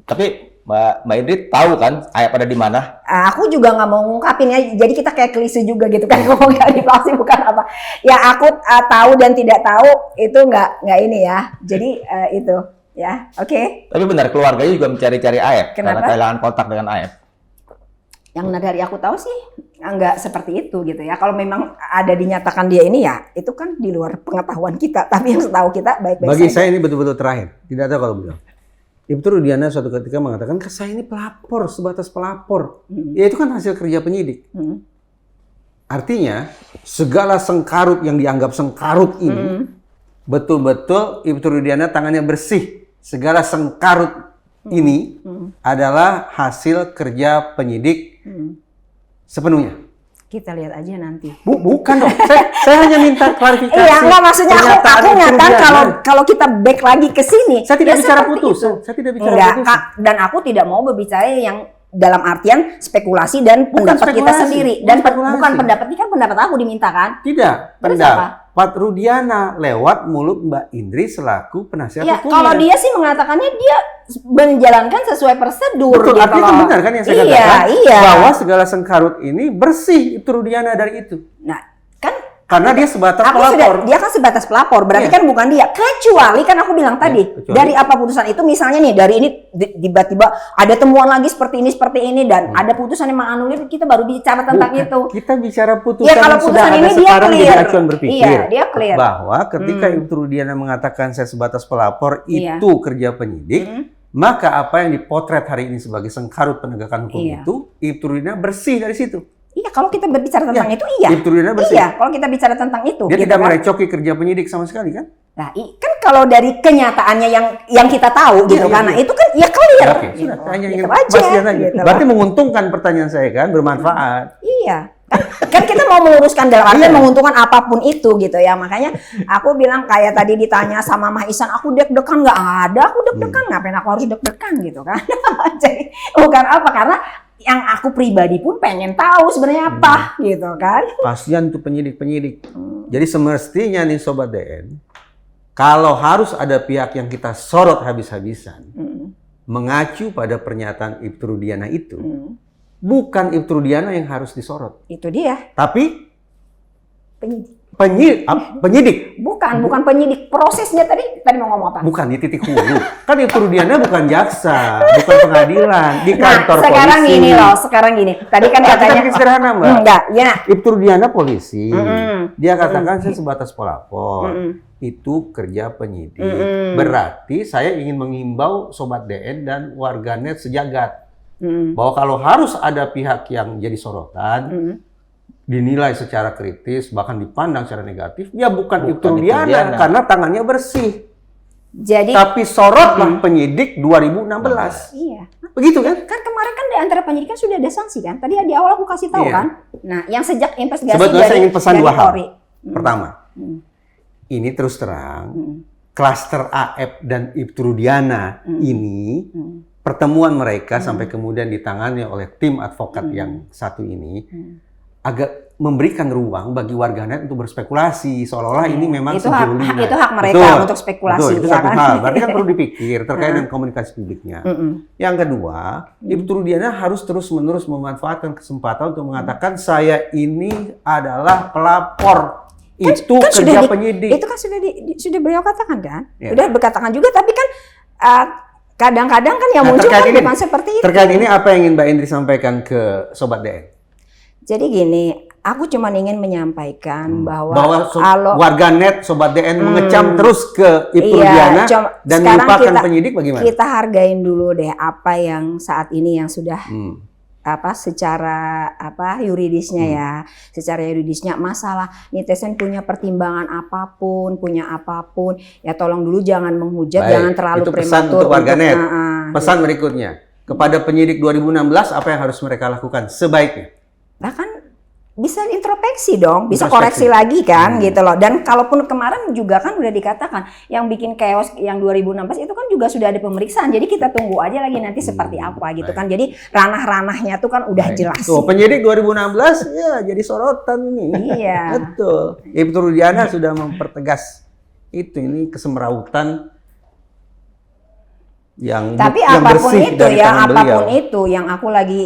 Tapi Mbak Indri tahu kan Aib ada di mana? Aku juga nggak mau ngungkapin ya, jadi kita kayak klise juga gitu kan, ngomongnya di pasti bukan apa. Ya aku tahu dan tidak tahu itu nggak ini ya. Jadi itu ya, oke. Tapi benar keluarganya juga mencari-cari Aib karena Kenapa? kehilangan kontak dengan Aib. Yang dari aku tahu sih nggak seperti itu gitu ya. Kalau memang ada dinyatakan dia ini ya, itu kan di luar pengetahuan kita. Tapi yang setahu kita baik-baik Bagi saja. saya ini betul-betul terakhir. Tidak tahu kalau beliau. Ibtu Rudiana suatu ketika mengatakan, saya ini pelapor, sebatas pelapor. Ya itu kan hasil kerja penyidik. Artinya, segala sengkarut yang dianggap sengkarut ini, betul-betul Ibtu Rudiana tangannya bersih. Segala sengkarut ini adalah hasil kerja penyidik sepenuhnya. Kita lihat aja nanti. Bukan dong, saya hanya minta klarifikasi. Iya, enggak maksudnya aku Pernyataan Ibtu nyatakan Rudiana. kalau kita back lagi ke sini. Saya tidak ya bicara seperti putusan. itu. Saya tidak bicara Enggak, putusan. Kak, dan aku tidak mau berbicara yang dalam artian spekulasi dan pendapat kita spekulasi, sendiri. bukan Dan spekulasi. bukan pendapat ini kan pendapat aku diminta kan? Tidak, Terus pendapat Rudiana lewat mulut Mbak Indri selaku penasihat Ya, hukumnya. kalau dia sih mengatakannya dia menjalankan sesuai prosedur. Betul, gitu artinya kan loh. benar kan yang saya Iya, katakan iya. bahwa segala sengkarut ini bersih itu Rudiana dari itu. Nah, kan Karena dia sebatas aku pelapor. dia kan sebatas pelapor, berarti Iya. kan bukan dia. Kecuali kan aku bilang tadi, kecuali. dari apa putusan itu misalnya nih, dari ini tiba-tiba ada temuan lagi seperti ini dan ada putusan yang menganulir, kita baru bicara tentang Bukan. itu. Kita bicara putusan Ya, kalau yang sudah putusan ada ini dia sekarang jadi clear. acuan berpikir. Iya, dia clear. Bahwa ketika Ibtu Rudiana mengatakan saya sebatas pelapor Iya. itu kerja penyidik, maka apa yang dipotret hari ini sebagai sengkarut penegakan hukum Iya. itu Ibtu Rudiana bersih dari situ. Iya, kalau kita berbicara tentang Ya, itu iya. Ibtu Rudiana bersih. Iya, kalau kita bicara tentang itu. Dia gitu tidak kan. merecoki kerja penyidik sama sekali kan? Nah, kan kalau dari kenyataannya yang kita tahu gitu Iya, kan, iya. nah itu kan ya clear. Oke, gitu. sudah. Hanya Gitu ingin aja, pastian aja. gitu. Berarti menguntungkan pertanyaan saya kan, bermanfaat. Iya, kan kita mau meluruskan dalam artian Iya. menguntungkan apapun itu gitu ya. Makanya aku bilang kayak tadi ditanya sama Mah Isan, aku deg-degan nggak ada, aku deg-degan ngapain aku harus deg-degan gitu kan? Jadi bukan apa, karena yang aku pribadi pun pengen tahu sebenarnya apa gitu kan? Kasihan tuh penyidik-penyidik. Jadi semestinya nih Sobat DN, kalau harus ada pihak yang kita sorot habis-habisan, mengacu pada pernyataan Ibtu Rudiana itu, bukan Ibtu Rudiana yang harus disorot, Itu dia tapi penyidik. penyidik. Bukan penyidik. Prosesnya tadi mau ngomong apa? Bukan di titik hulu. Kan Ibtu Rudiana bukan jaksa, bukan pengadilan, di kantor Nah, sekarang polisi. gini loh, sekarang gini. Tadi kan katanya Kita sederhana, Mbak. enggak, ya. Ibtu Rudiana polisi. Mm-mm. Dia katakan saya sebatas pelapor. Itu kerja penyidik. Berarti saya ingin mengimbau Sobat DN dan warganet sejagat bahwa kalau harus ada pihak yang jadi sorotan, dinilai secara kritis, bahkan dipandang secara negatif, ya bukan Ibtu Rudiana karena tangannya bersih. Jadi Tapi sorotlah penyidik 2016. iya. Begitu kan? Kan kemarin kan di antara penyidik kan sudah ada sanksi kan? Tadi di awal aku kasih tahu Iya. kan. Nah, yang sejak investigasi Sebetulnya saya ingin pesan dua hal. Polri. Pertama, ini terus terang, klaster AF dan Ibtu Rudiana ini, pertemuan mereka sampai kemudian ditangani oleh tim advokat yang satu ini, agak memberikan ruang bagi warganet untuk berspekulasi, seolah-olah ini memang Itu hak- sejauh itu hak mereka Betul, untuk spekulasi, betul, itu ya satu kan? hal. Berarti kan perlu dipikir terkait dengan komunikasi publiknya. Yang kedua, Ibtu Rudiana harus terus-menerus memanfaatkan kesempatan untuk mengatakan saya ini adalah pelapor. Itu Kan kerja penyidik. Itu kan sudah beliau katakan kan? Ya. Sudah berkatakan juga, tapi kan kadang-kadang kan yang muncul kan bukan seperti itu. Terkait ini apa yang ingin Mbak Indri sampaikan ke Sobat DN? Jadi gini, aku cuma ingin menyampaikan bahwa Bahwa warganet Sobat DN mengecam terus ke Ibtu Rudiana dan sekarang melupakan penyidik bagaimana? Kita hargain dulu deh apa yang saat ini yang sudah secara yuridisnya ya, secara yuridisnya masalah netizen punya pertimbangan apapun, ya tolong dulu jangan menghujat, jangan terlalu itu prematur. pesan untuk warganet. Pesan gitu. berikutnya kepada penyidik 2016 apa yang harus mereka lakukan sebaiknya? Bahkan bisa introspeksi dong, bisa Introspeksi. koreksi lagi kan gitu loh. Dan kalaupun kemarin juga kan udah dikatakan yang bikin chaos yang 2016 itu kan juga sudah ada pemeriksaan. Jadi kita tunggu aja lagi nanti seperti apa gitu kan. Jadi ranah-ranahnya tuh kan udah jelas. Tuh, penyidik 2016 ya jadi sorotan ini. Iya. Betul. Ibu Rudiana sudah mempertegas ini kesemrautan yang Tapi yang apapun bersih itu dari ya, tangan beliau. apapun itu yang aku lagi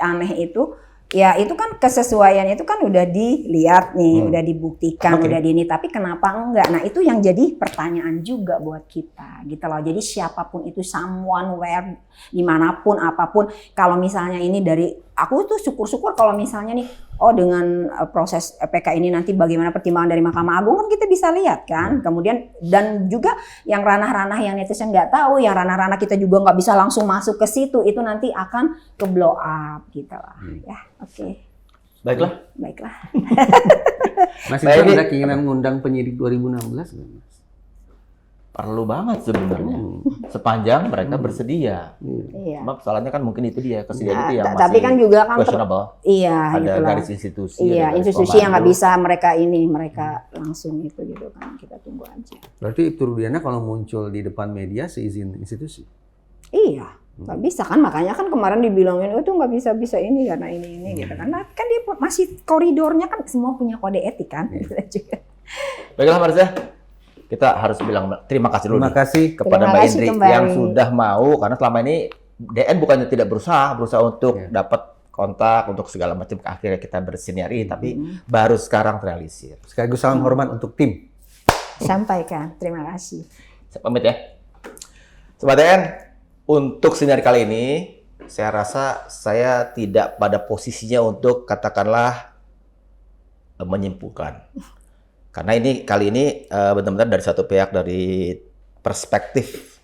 aneh itu, ya itu kan kesesuaian itu kan udah dilihat nih, udah dibuktikan, Oke. udah di ini. Tapi kenapa enggak? Nah itu yang jadi pertanyaan juga buat kita, gitu loh. Jadi siapapun itu, someone, where, dimanapun, apapun. Kalau misalnya ini dari aku tuh syukur-syukur kalau misalnya nih, oh dengan proses PK ini nanti bagaimana pertimbangan dari Mahkamah Agung kan kita bisa lihat kan. Kemudian dan juga yang ranah-ranah yang netizen nggak tahu, yang ranah-ranah kita juga nggak bisa langsung masuk ke situ, itu nanti akan ke blow up gitu lah. Ya, oke. Baiklah. Baiklah. Masih Baik, ada Dik. keinginan mengundang penyidik 2016 nggak, Mas? Perlu banget sebenarnya. Sepanjang mereka bersedia. Iya. Cuma soalnya kan mungkin itu dia, kesediaan itu yang masih Tapi kan juga kan questionable. iya, Ada itulah. garis institusi. Iya, ada garis institusi yang nggak komando. bisa mereka langsung itu gitu kan. Kita tunggu aja. Berarti Ibu Rudiana kalau muncul di depan media seizin institusi. Iya, nggak bisa kan, makanya kan kemarin dibilangin itu nggak bisa ini karena ini gitu kan. Nah, kan dia masih koridornya kan semua punya kode etik kan. Juga. Baiklah Marsha, kita harus bilang terima kasih dulu Terima nih kasih. kepada Terima Mbak kasih Indri kembali. yang sudah mau, karena selama ini DN bukannya tidak berusaha untuk dapat kontak untuk segala macam, akhirnya kita bersinergi, tapi baru sekarang terrealisir. Sekaligus salam hormat untuk tim. Sampaikan, terima kasih. Saya pamit ya. Sobat DN, untuk sinar kali ini, saya rasa saya tidak pada posisinya untuk katakanlah menyimpulkan. Karena ini kali ini benar-benar dari satu pihak, dari perspektif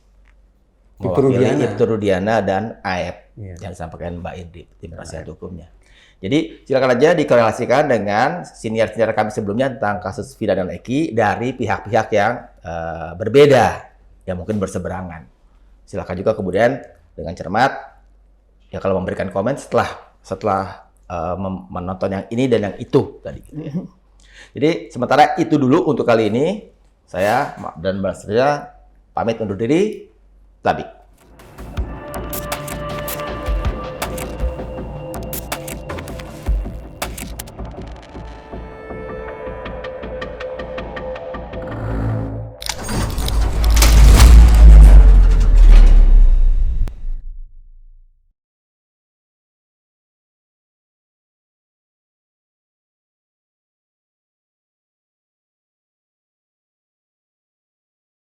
mewakili Ibu Rudiana dan AEP yang disampaikan Mbak Indri, tim penasihat hukumnya. Jadi silakan aja dikorelasikan dengan siniar-siniar kami sebelumnya tentang kasus Vina dan Eki dari pihak-pihak yang berbeda, yang mungkin berseberangan. Silakan juga kemudian dengan cermat, ya kalau memberikan komen setelah menonton yang ini dan yang itu tadi. Gitu ya. Jadi sementara itu dulu untuk kali ini, saya dan Mbak Marsha pamit undur diri. Tabi.